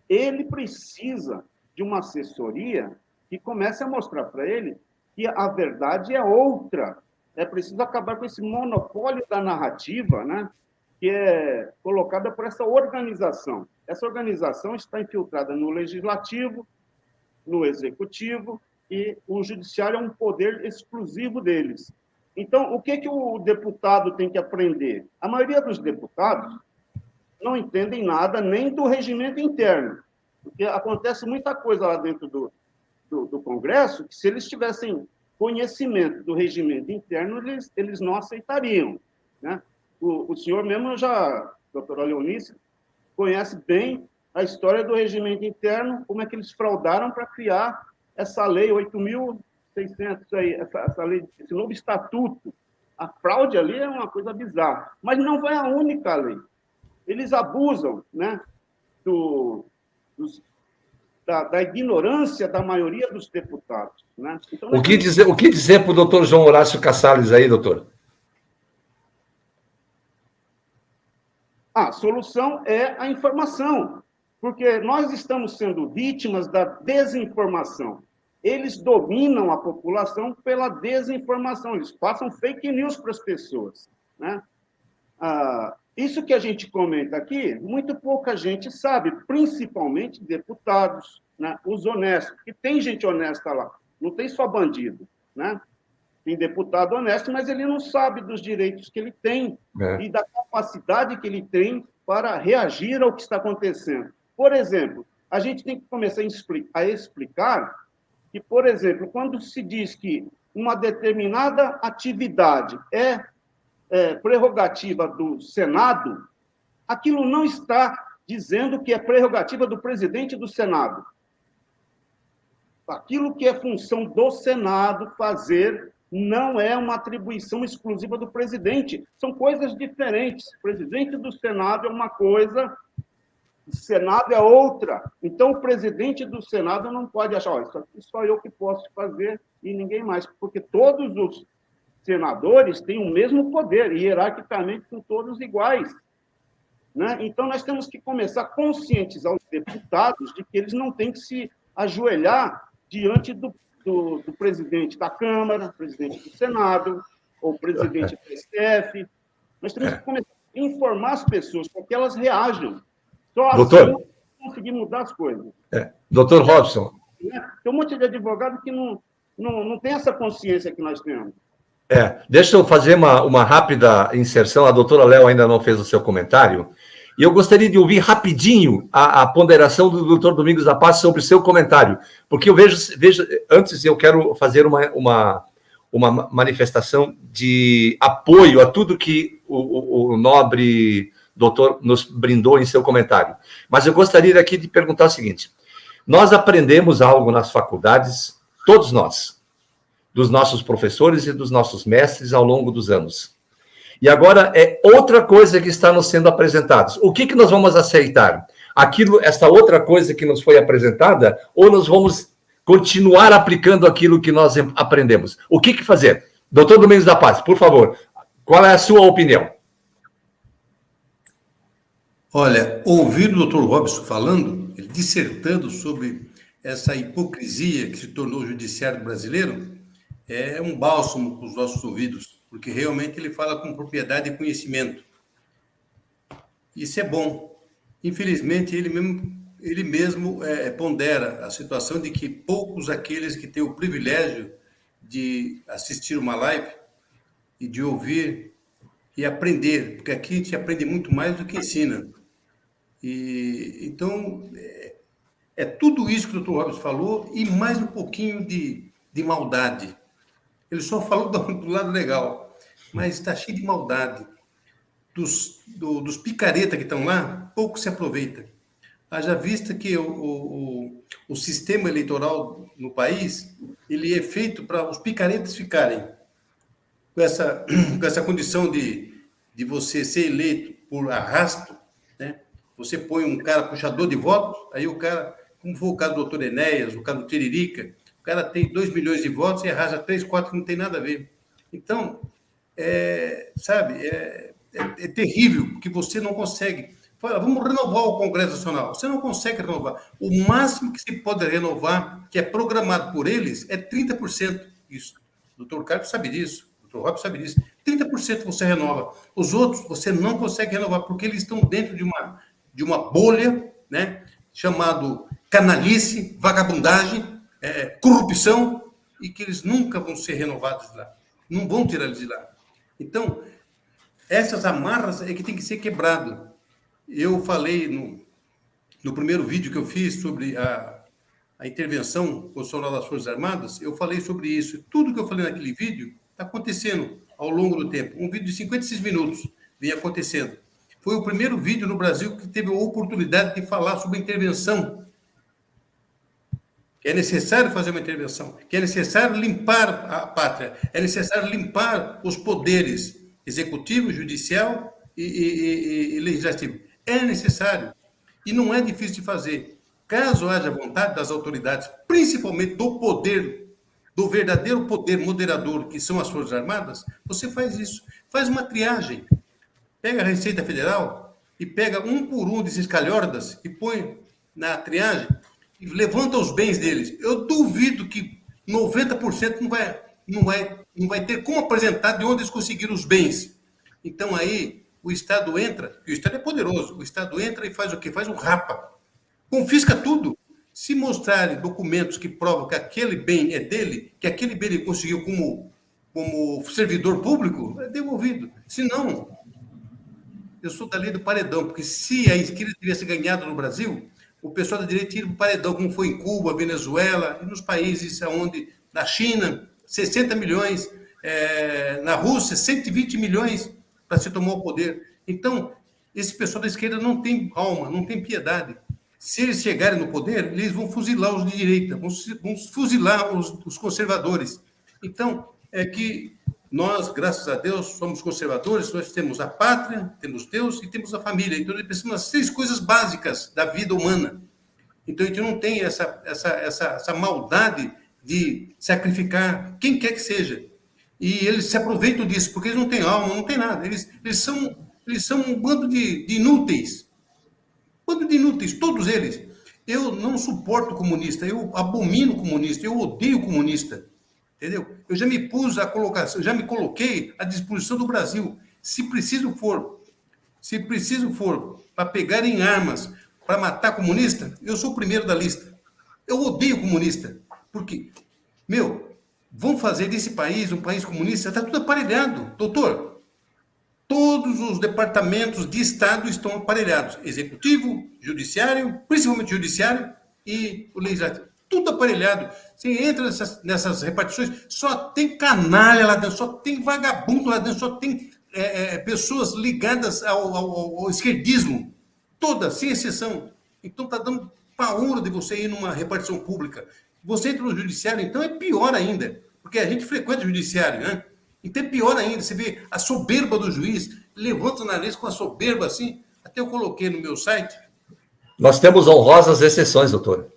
Ele precisa de uma assessoria que comece a mostrar para ele que a verdade é outra. É preciso acabar com esse monopólio da narrativa, né? Que é colocada por essa organização. Essa organização está infiltrada no legislativo, no executivo, e o judiciário é um poder exclusivo deles. Então, o que o deputado tem que aprender? A maioria dos deputados não entendem nada nem do regimento interno, porque acontece muita coisa lá dentro do Congresso, que se eles tivessem conhecimento do regimento interno, eles não aceitariam, né? O senhor mesmo doutora Leonice, conhece bem a história do regimento interno, como é que eles fraudaram para criar essa lei 8.600, essa lei, esse novo estatuto. A fraude ali é uma coisa bizarra, mas não foi a única lei. Eles abusam, né, da ignorância da maioria dos deputados, né? Então, o que dizer para o doutor João Horácio Cassales aí, doutor? A solução é a informação, porque nós estamos sendo vítimas da desinformação. Eles dominam a população pela desinformação, eles passam fake news para as pessoas, né? Isso que a gente comenta aqui, muito pouca gente sabe, principalmente deputados, né? Os honestos, porque tem gente honesta lá, não tem só bandido, né? Tem deputado honesto, mas ele não sabe dos direitos que ele tem e da capacidade que ele tem para reagir ao que está acontecendo. Por exemplo, a gente tem que começar a explicar que, por exemplo, quando se diz que uma determinada atividade é prerrogativa do Senado, aquilo não está dizendo que é prerrogativa do presidente do Senado. Aquilo que é função do Senado fazer não é uma atribuição exclusiva do presidente. São coisas diferentes. O presidente do Senado é uma coisa, o Senado é outra. Então, o presidente do Senado não pode achar, isso aqui só eu que posso fazer e ninguém mais, porque todos os senadores têm o mesmo poder, e hierarquicamente são todos iguais, né? Então, nós temos que começar a conscientizar os deputados de que eles não têm que se ajoelhar diante do presidente da Câmara, presidente do Senado, ou presidente do STF. Nós temos que começar a informar as pessoas para que elas reajam. Só assim nós conseguir mudar as coisas. Doutor Robson. Tem um monte de advogado que não tem essa consciência que nós temos. Deixa eu fazer uma rápida inserção. A doutora Léo ainda não fez o seu comentário. E eu gostaria de ouvir rapidinho a ponderação do doutor Domingos da Paz sobre o seu comentário. Porque eu vejo antes eu quero fazer uma manifestação de apoio a tudo que o nobre doutor nos brindou em seu comentário. Mas eu gostaria aqui de perguntar o seguinte. Nós aprendemos algo nas faculdades, todos nós, dos nossos professores e dos nossos mestres ao longo dos anos. E agora é outra coisa que está nos sendo apresentada. O que nós vamos aceitar? Essa outra coisa que nos foi apresentada, ou nós vamos continuar aplicando aquilo que nós aprendemos? O que fazer? Doutor Domingos da Paz, por favor, qual é a sua opinião? Olha, ouvir o doutor Robson falando, ele dissertando sobre essa hipocrisia que se tornou o judiciário brasileiro, é um bálsamo para os nossos ouvidos, porque realmente ele fala com propriedade e conhecimento. Isso é bom. Infelizmente, ele mesmo pondera a situação de que poucos aqueles que têm o privilégio de assistir uma live e de ouvir e aprender, porque aqui a gente aprende muito mais do que ensina. Então, é tudo isso que o Dr. Robson falou e mais um pouquinho de maldade. Ele só falou do lado legal, mas está cheio de maldade. Dos picareta que estão lá, pouco se aproveita. Haja vista que o sistema eleitoral no país, ele é feito para os picaretas ficarem com essa condição de você ser eleito por arrasto, né? Você põe um cara puxador de votos, aí o cara, como foi o caso do doutor Enéas, o caso do Tiririca, o cara tem 2 milhões de votos e arrasa 3, 4 que não tem nada a ver. Então, é terrível, porque você não consegue. Fala, vamos renovar o Congresso Nacional. Você não consegue renovar. O máximo que se pode renovar, que é programado por eles, é 30%. Isso. O doutor Carlos sabe disso, o doutor Robson sabe disso. 30% você renova. Os outros você não consegue renovar, porque eles estão dentro de uma bolha, né, chamado canalice, vagabundagem, corrupção, e que eles nunca vão ser renovados de lá. Não vão tirar eles de lá. Então, essas amarras é que tem que ser quebrado. Eu falei no primeiro vídeo que eu fiz sobre a intervenção constitucional das Forças Armadas, eu falei sobre isso. Tudo que eu falei naquele vídeo está acontecendo ao longo do tempo. Um vídeo de 56 minutos vem acontecendo. Foi o primeiro vídeo no Brasil que teve a oportunidade de falar sobre a intervenção. Que é necessário fazer uma intervenção, que é necessário limpar a pátria, é necessário limpar os poderes executivo, judicial e legislativo. É necessário. E não é difícil de fazer. Caso haja vontade das autoridades, principalmente do poder, do verdadeiro poder moderador, que são as Forças Armadas, você faz isso. Faz uma triagem. Pega a Receita Federal e pega um por um desses calhordas e põe na triagem e levanta os bens deles. Eu duvido que 90% não vai ter como apresentar de onde eles conseguiram os bens. Então, aí, o Estado entra, e o Estado é poderoso, o Estado entra e faz o quê? Faz um rapa. Confisca tudo. Se mostrarem documentos que provam que aquele bem é dele, que aquele bem ele conseguiu como servidor público, é devolvido. Se não, eu sou da lei do paredão, porque se a esquerda tivesse ganhado no Brasil, o pessoal da direita ia para o paredão, como foi em Cuba, Venezuela, e nos países onde, na China, 60 milhões, na Rússia, 120 milhões para se tomar o poder. Então, esse pessoal da esquerda não tem alma, não tem piedade. Se eles chegarem no poder, eles vão fuzilar os de direita, vão fuzilar os conservadores. Então, é que nós, graças a Deus, somos conservadores, nós temos a pátria, temos Deus e temos a família. Então, nós precisamos das 3 coisas básicas da vida humana. Então, a gente não tem essa maldade de sacrificar quem quer que seja. E eles se aproveitam disso, porque eles não têm alma, não têm nada. Eles são um bando de inúteis. Bando de inúteis, todos eles. Eu não suporto comunista, eu abomino comunista, eu odeio comunista. Entendeu? Eu já me pus a colocação, já me coloquei à disposição do Brasil. Se preciso for para pegarem armas para matar comunista, eu sou o primeiro da lista. Eu odeio comunista, porque, vão fazer desse país um país comunista, está tudo aparelhado. Doutor, todos os departamentos de Estado estão aparelhados. Executivo, judiciário, principalmente judiciário e o legislativo. Tudo aparelhado. Você entra nessas repartições, só tem canalha lá dentro, só tem vagabundo lá dentro, só tem pessoas ligadas ao esquerdismo. Todas, sem exceção. Então, está dando paura de você ir numa repartição pública. Você entra no judiciário, então é pior ainda, porque a gente frequenta o judiciário, né? Então é pior ainda, você vê a soberba do juiz, levanta o nariz com a soberba assim, até eu coloquei no meu site. Nós temos honrosas exceções, doutor.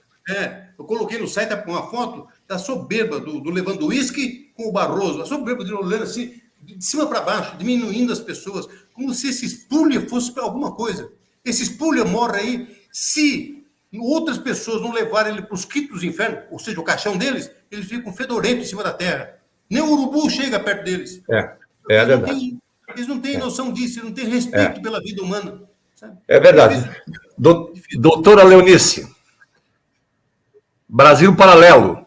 Eu coloquei no site uma foto da soberba do Lewandowski com o Barroso, a soberba de olhando assim, de cima para baixo, diminuindo as pessoas, como se esse espúlia fosse para alguma coisa. Esse espúlia morre aí, se outras pessoas não levarem ele para os quitos do inferno, ou seja, o caixão deles, eles ficam fedorentos em cima da terra. Nem o urubu chega perto deles. É verdade. Eles não têm noção disso, eles não têm respeito pela vida humana. Sabe? É verdade. Doutora Leonice, Brasil Paralelo.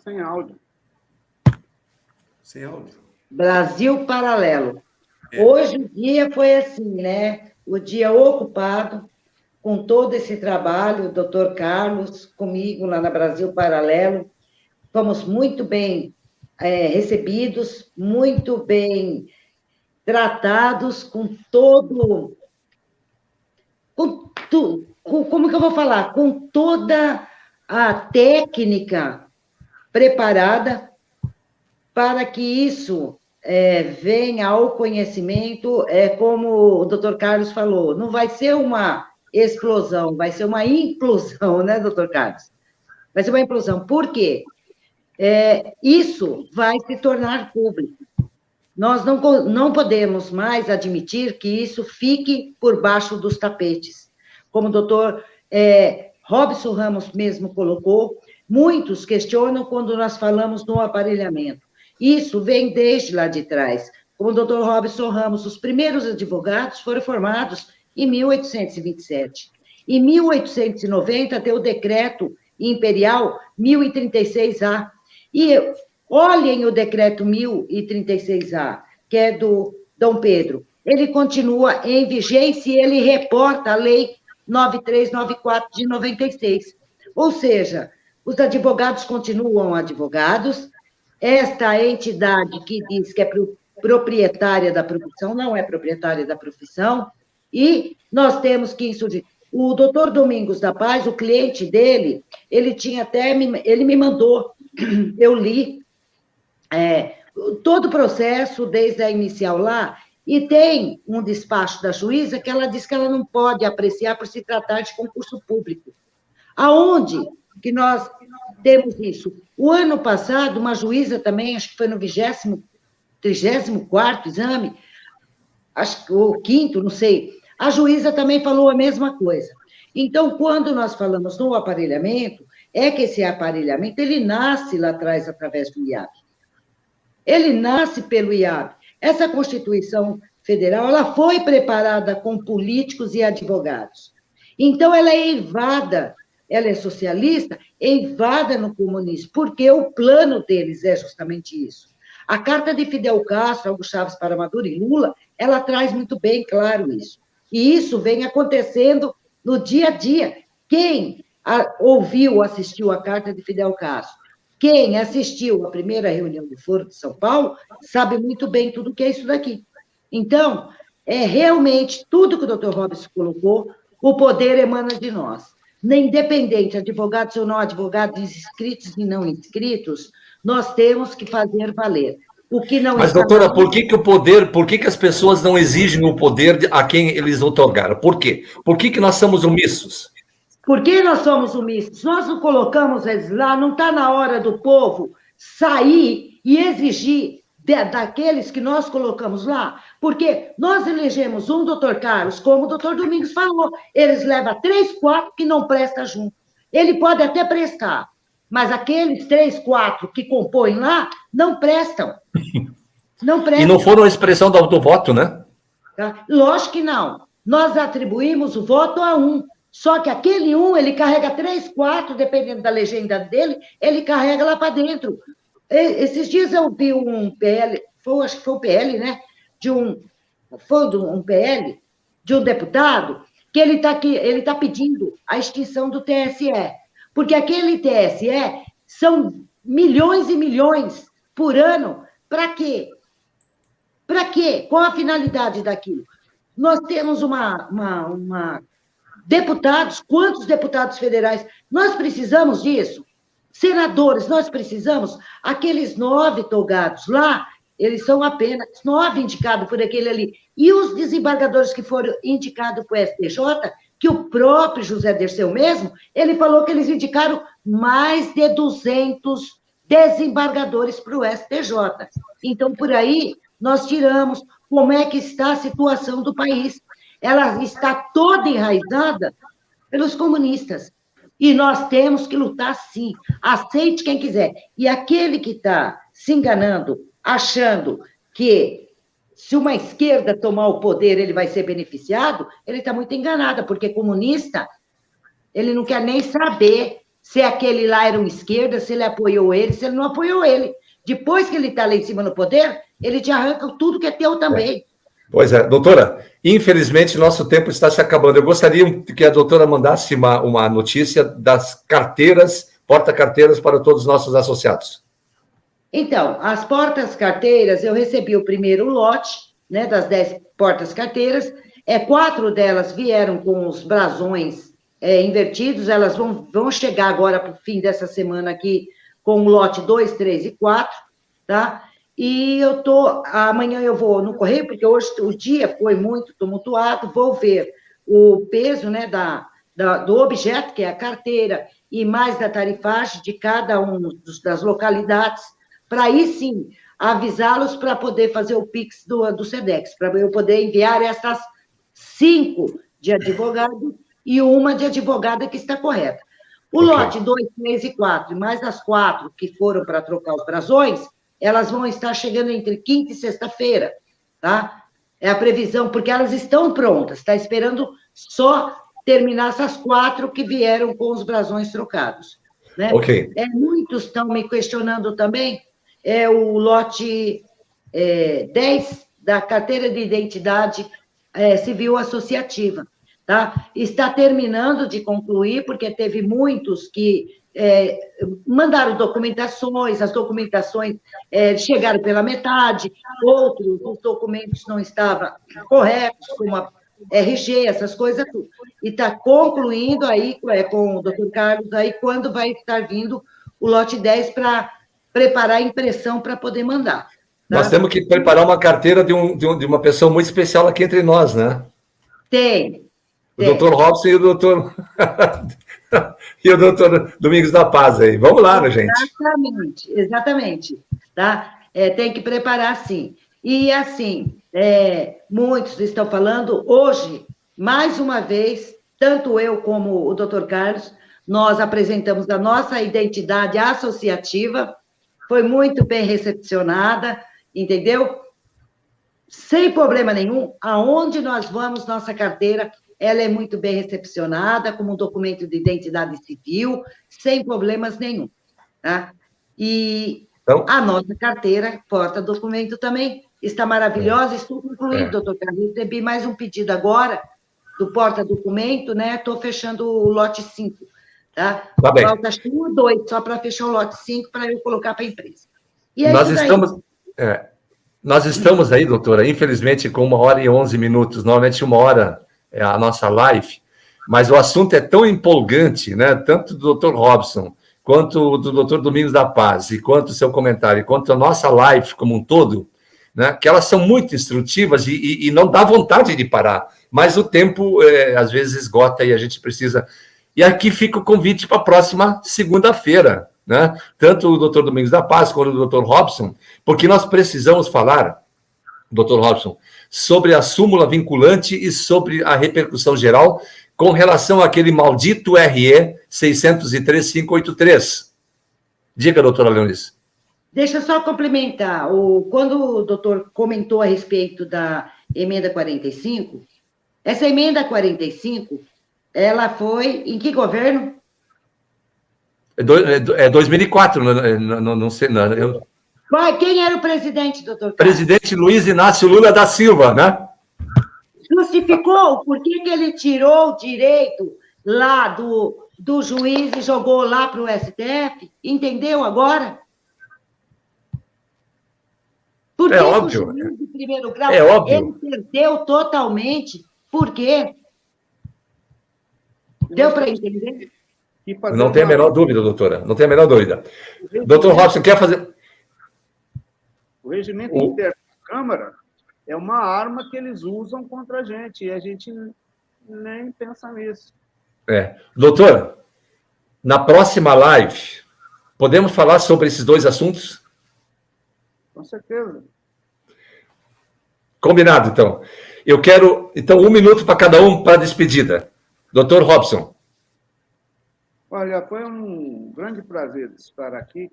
Sem áudio. Sem áudio. Brasil Paralelo. Hoje o dia foi assim, né? O dia ocupado com todo esse trabalho, o doutor Carlos, comigo lá na Brasil Paralelo. Fomos muito bem recebidos, muito bem tratados, como que eu vou falar? Com toda a técnica preparada para que isso venha ao conhecimento, como o doutor Carlos falou, não vai ser uma explosão, vai ser uma implosão, né, doutor Carlos? Vai ser uma implosão. Por quê? Isso vai se tornar público. Nós não podemos mais admitir que isso fique por baixo dos tapetes. Como o doutor Robson Ramos mesmo colocou, muitos questionam quando nós falamos no aparelhamento. Isso vem desde lá de trás. Como o doutor Robson Ramos, os primeiros advogados foram formados em 1827. Em 1890, tem o decreto imperial 1036-A. E olhem o decreto 1036-A, que é do Dom Pedro. Ele continua em vigência e ele reporta a lei 9394 de 96. Ou seja, os advogados continuam advogados. Esta entidade que diz que é proprietária da profissão, não é proprietária da profissão, e nós temos que insurgir. O doutor Domingos da Paz, o cliente dele, ele me mandou, eu li todo o processo, desde a inicial lá, e tem um despacho da juíza que ela diz que ela não pode apreciar por se tratar de concurso público. Aonde que nós temos isso? O ano passado, uma juíza também, acho que foi no 23º 34º exame, acho que o 5º, não sei, a juíza também falou a mesma coisa. Então, quando nós falamos no aparelhamento, é que esse aparelhamento, ele nasce lá atrás através do IAB. Ele nasce pelo IAB. Essa Constituição Federal, ela foi preparada com políticos e advogados. Então, ela é eivada, ela é socialista, eivada no comunismo, porque o plano deles é justamente isso. A carta de Fidel Castro, Hugo Chávez para Maduro e Lula, ela traz muito bem claro isso. E isso vem acontecendo no dia a dia. Quem ouviu, assistiu a carta de Fidel Castro, quem assistiu à primeira reunião do Foro de São Paulo, sabe muito bem tudo o que é isso daqui. Então, é realmente tudo que o doutor Robson colocou, o poder emana de nós. Independente, advogados ou não advogados, inscritos e não inscritos, nós temos que fazer valer. O que não Mas, doutora, por que o poder, por que as pessoas não exigem o poder a quem eles otorgaram? Por quê? Por que nós somos omissos? Por que nós somos omissos? Nós não colocamos eles lá, não está na hora do povo sair e exigir daqueles que nós colocamos lá? Porque nós elegemos um doutor Carlos, como o doutor Domingos falou, eles levam 3, 4 que não prestam junto. Ele pode até prestar, mas aqueles 3, 4 que compõem lá, não prestam. Não prestam. E não foram a expressão do voto, né? Tá? Lógico que não. Nós atribuímos o voto a um. Só que aquele um, ele carrega 3, 4, dependendo da legenda dele, ele carrega lá para dentro. Esses dias eu vi um PL, acho que foi o PL, né? Foi um PL de um deputado, que ele está pedindo a extinção do TSE. Porque aquele TSE são milhões e milhões por ano. Para quê? Para quê? Qual a finalidade daquilo? Nós temos deputados, quantos deputados federais? Nós precisamos disso. Senadores, nós precisamos. Aqueles 9 togados lá, eles são apenas 9 indicados por aquele ali. E os desembargadores que foram indicados para o STJ, que o próprio José Dirceu mesmo, ele falou que eles indicaram mais de 200 desembargadores para o STJ. Então, por aí, nós tiramos como é que está a situação do país. Ela está toda enraizada pelos comunistas. E nós temos que lutar, sim. Aceite quem quiser. E aquele que está se enganando, achando que se uma esquerda tomar o poder, ele vai ser beneficiado, ele está muito enganado, porque comunista, ele não quer nem saber se aquele lá era uma esquerda, se ele apoiou ele, se ele não apoiou ele. Depois que ele está lá em cima no poder, ele te arranca tudo que é teu também. Pois é, doutora, infelizmente nosso tempo está se acabando. Eu gostaria que a doutora mandasse uma notícia das carteiras, porta-carteiras para todos os nossos associados. Então, as portas-carteiras, eu recebi o primeiro lote, né, das 10 portas-carteiras, 4 delas vieram com os brasões invertidos, elas vão chegar agora para o fim dessa semana aqui com o lote 2, 3 e 4, tá? E amanhã eu vou no correio, porque hoje o dia foi muito tumultuado, vou ver o peso, né, do objeto, que é a carteira, e mais da tarifagem de cada um das localidades, para aí sim avisá-los para poder fazer o Pix do SEDEX, para eu poder enviar essas 5 de advogado e uma de advogada que está correta. O lote 2, 3 e 4, e mais as 4 que foram para trocar os brasões, elas vão estar chegando entre quinta e sexta-feira, tá? É a previsão, porque elas estão prontas, está esperando só terminar essas 4 que vieram com os brasões trocados. Né? Ok. Muitos estão me questionando também, o lote 10 da carteira de identidade civil associativa, tá? Está terminando de concluir, porque teve muitos que mandaram documentações, as documentações chegaram pela metade, outros os documentos não estavam corretos, como a RG, essas coisas tudo. E está concluindo aí com o doutor Carlos, aí quando vai estar vindo o lote 10 para preparar a impressão para poder mandar. Tá? Nós temos que preparar uma carteira de uma pessoa muito especial aqui entre nós, né? Tem. O doutor Robson e o doutor Domingos da Paz aí. Vamos lá, né, gente? Exatamente. Tá? Tem que preparar, sim. E, assim, muitos estão falando, hoje, mais uma vez, tanto eu como o doutor Carlos, nós apresentamos a nossa identidade associativa, foi muito bem recepcionada, entendeu? Sem problema nenhum, aonde nós vamos, nossa carteira, ela é muito bem recepcionada, como um documento de identidade civil, sem problemas nenhum, tá? E então, a nossa carteira, porta-documento também, está maravilhosa, estou concluindo, doutor Carlos, recebi mais um pedido agora, do porta-documento, né? Estou fechando o lote 5, tá? Tá bem. Falta 2, só para fechar o lote 5, para eu colocar para a empresa. E é nós estamos aí, doutora, infelizmente, com 1h11. Normalmente 1 hora é a nossa live, mas o assunto é tão empolgante, né? Tanto do doutor Robson, quanto do doutor Domingos da Paz, e quanto o seu comentário, quanto a nossa live como um todo, né? Que elas são muito instrutivas e não dá vontade de parar, mas o tempo, às vezes, esgota e a gente precisa... E aqui fica o convite para a próxima segunda-feira, né? Tanto o doutor Domingos da Paz quanto o doutor Robson, porque nós precisamos falar, doutor Robson, sobre a súmula vinculante e sobre a repercussão geral com relação àquele maldito RE 603.583. Diga, doutora Leonice. Deixa eu só complementar. Quando o doutor comentou a respeito da emenda 45, essa emenda 45, ela foi em que governo? 2004, não sei. Não. Quem era o presidente, doutor Carlos? Presidente Luiz Inácio Lula da Silva, né? Justificou por que ele tirou o direito lá do juiz e jogou lá para o STF? Entendeu agora? Por que óbvio. O juiz de primeiro grau, óbvio. Ele perdeu totalmente? Por quê? Deu para entender? Não tem a menor dúvida, doutora. Não tem a menor dúvida. Doutor Robson, quer fazer... O regimento interno da Câmara é uma arma que eles usam contra a gente, e a gente nem pensa nisso. Doutora, na próxima live, podemos falar sobre esses dois assuntos? Com certeza. Combinado, então. Eu quero, 1 minuto para cada um para a despedida. Doutor Robson. Olha, foi um grande prazer estar aqui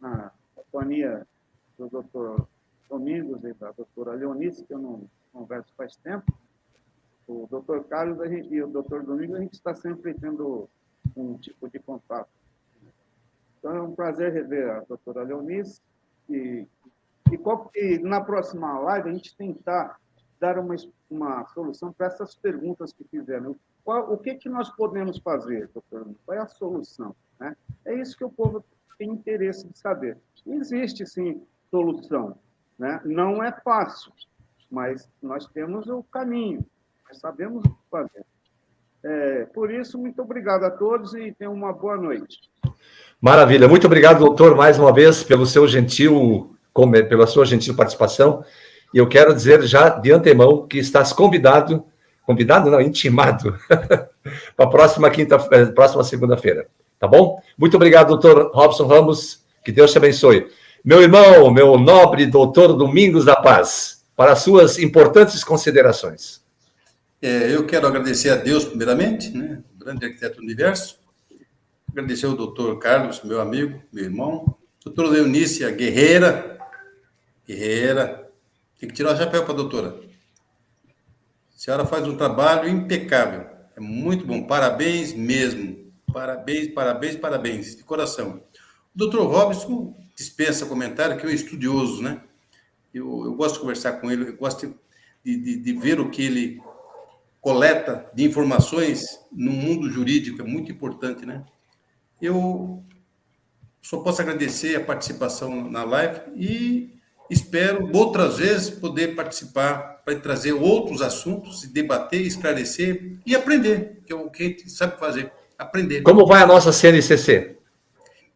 na companhia do doutor Domingos e da doutora Leonice, que eu não converso faz tempo. O doutor Carlos e o doutor Domingos, a gente está sempre tendo um tipo de contato. Então, é um prazer rever a doutora Leonice e na próxima live a gente tentar dar uma solução para essas perguntas que fizeram. O que nós podemos fazer, doutor? Qual é a solução? Né? É isso que o povo tem interesse de saber. Existe, sim, solução. Né? Não é fácil, mas nós temos o caminho. Nós sabemos o que fazer. Por isso, muito obrigado a todos e tenham uma boa noite. Maravilha. Muito obrigado, doutor, mais uma vez, pela sua gentil participação. E eu quero dizer já de antemão que estás convidado não, intimado, para a próxima segunda-feira. Tá bom? Muito obrigado, doutor Robson Ramos. Que Deus te abençoe. Meu irmão, meu nobre doutor Domingos da Paz, para as suas importantes considerações. Eu quero agradecer a Deus, primeiramente, né? O grande arquiteto do universo. Agradecer ao doutor Carlos, meu amigo, meu irmão. Doutora Leonice, a guerreira. Tem que tirar o chapéu para a doutora. A senhora faz um trabalho impecável. É muito bom. Parabéns mesmo. Parabéns, de coração. O doutor Robson dispensa comentário, que é um estudioso, né? Eu gosto de conversar com ele, eu gosto de ver o que ele coleta de informações no mundo jurídico, é muito importante, né? Eu só posso agradecer a participação na live e espero outras vezes poder participar para trazer outros assuntos e debater, esclarecer e aprender, que é o que a gente sabe fazer, aprender. Como vai a nossa CNCC?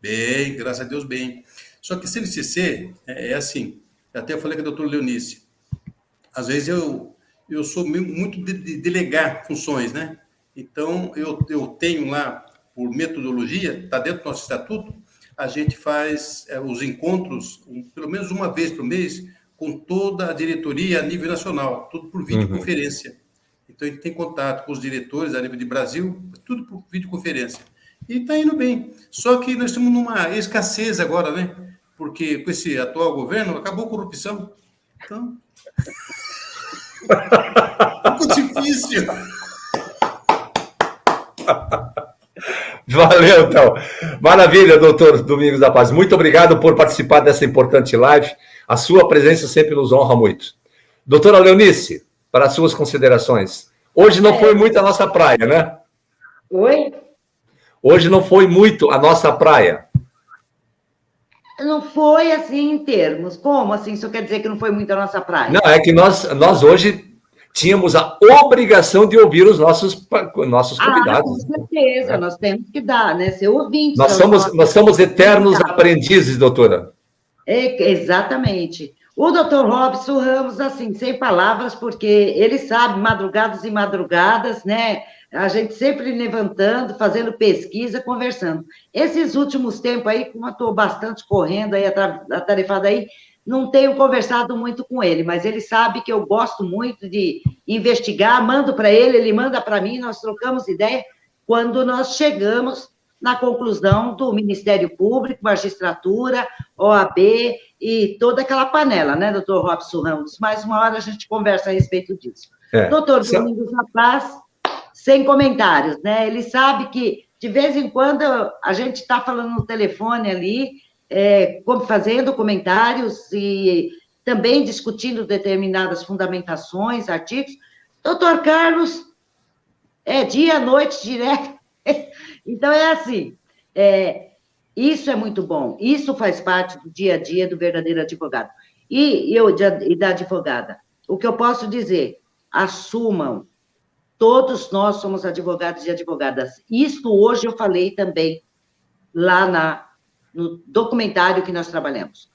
Bem, graças a Deus, bem. Só que CNCC é assim, até eu falei com a doutora Leonice, às vezes eu sou muito de delegar funções, né? Então, eu tenho lá, por metodologia, está dentro do nosso estatuto, a gente faz os encontros, pelo menos uma vez por mês, com toda a diretoria a nível nacional, tudo por videoconferência. Então, a gente tem contato com os diretores a nível de Brasil, tudo por videoconferência. E está indo bem. Só que nós estamos numa escassez agora, né? Porque com esse atual governo, acabou a corrupção. Então, ficou difícil. Valeu, então. Maravilha, doutor Domingos da Paz. Muito obrigado por participar dessa importante live. A sua presença sempre nos honra muito. Doutora Leonice, para as suas considerações. Hoje não foi muito a nossa praia, né? Oi? Hoje não foi muito a nossa praia. Não foi assim em termos. Como assim? Isso quer dizer que não foi muito a nossa praia? Não, é que nós hoje tínhamos a obrigação de ouvir os nossos convidados. Com certeza, nós temos que dar, né? Ser ouvinte. Nós somos eternos aprendizes, doutora. Exatamente. O doutor Robson Ramos, assim, sem palavras, porque ele sabe, madrugadas e madrugadas, né? A gente sempre levantando, fazendo pesquisa, conversando. Esses últimos tempos aí, como eu estou bastante correndo aí, atarefada aí, não tenho conversado muito com ele, mas ele sabe que eu gosto muito de investigar, mando para ele manda para mim, nós trocamos ideia quando nós chegamos na conclusão do Ministério Público, magistratura, OAB e toda aquela panela, né, doutor Robson Ramos? Mais uma hora a gente conversa a respeito disso. Doutor Domingos da Paz, sem comentários, né? Ele sabe que, de vez em quando, a gente está falando no telefone ali, fazendo comentários e também discutindo determinadas fundamentações, artigos. Doutor Carlos, dia, noite, direto. Então, é assim, isso é muito bom, isso faz parte do dia a dia do verdadeiro advogado. E da advogada, o que eu posso dizer, assumam, todos nós somos advogados e advogadas. Isso hoje eu falei também lá no documentário que nós trabalhamos,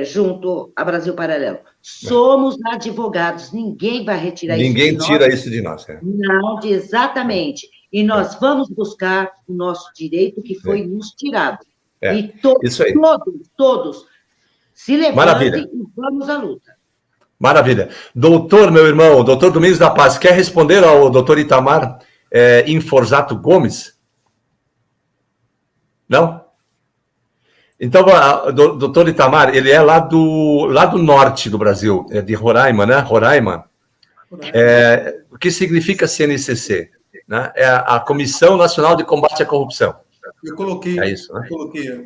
junto a Brasil Paralelo. Somos advogados, ninguém vai retirar isso de nós. Ninguém tira isso de nós. Não, exatamente. E nós vamos buscar o nosso direito que foi nos tirado. E todos se levantem e vamos à luta. Maravilha. Doutor, meu irmão, doutor Domingos da Paz, quer responder ao doutor Itamar Inforzato Gomes? Não? Então, doutor Itamar, ele é lá do norte do Brasil, de Roraima, né? Roraima. O que significa CNCC? Né? É a Comissão Nacional de Combate à Corrupção. Eu coloquei, isso, né?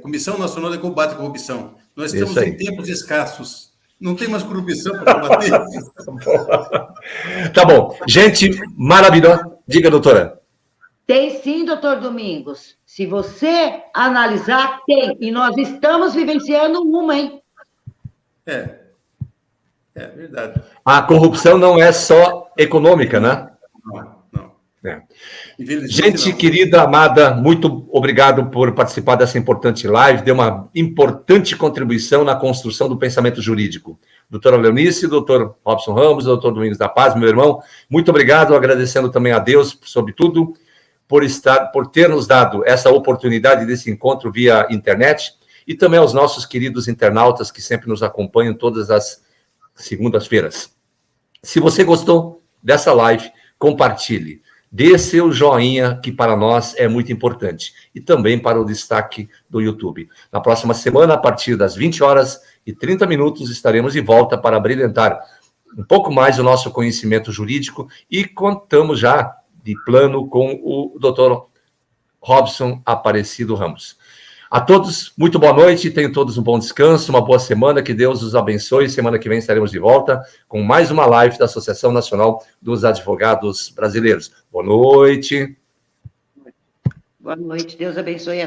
Comissão Nacional de Combate à Corrupção. Nós estamos em tempos escassos. Não tem mais corrupção para combater. Tá bom. Gente maravilhosa. Diga, doutora. Tem sim, doutor Domingos. Se você analisar, tem. E nós estamos vivenciando uma, hein? É verdade. A corrupção não é só econômica, né? Não. Gente querida, amada, muito obrigado por participar dessa importante live, deu uma importante contribuição na construção do pensamento jurídico. Doutora Leonice, doutor Robson Ramos, doutor Domingos da Paz, meu irmão, muito obrigado, agradecendo também a Deus, sobretudo, por ter nos dado essa oportunidade desse encontro via internet, e também aos nossos queridos internautas que sempre nos acompanham todas as segundas-feiras. Se você gostou dessa live, compartilhe. Dê seu joinha, que para nós é muito importante. E também para o destaque do YouTube. Na próxima semana, a partir das 20h30, estaremos de volta para brilhantar um pouco mais o nosso conhecimento jurídico e contamos já de plano com o doutor Robson Aparecido Ramos. A todos, muito boa noite, tenham todos um bom descanso, uma boa semana, que Deus os abençoe. Semana que vem estaremos de volta com mais uma live da Associação Nacional dos Advogados Brasileiros. Boa noite. Boa noite, Deus abençoe a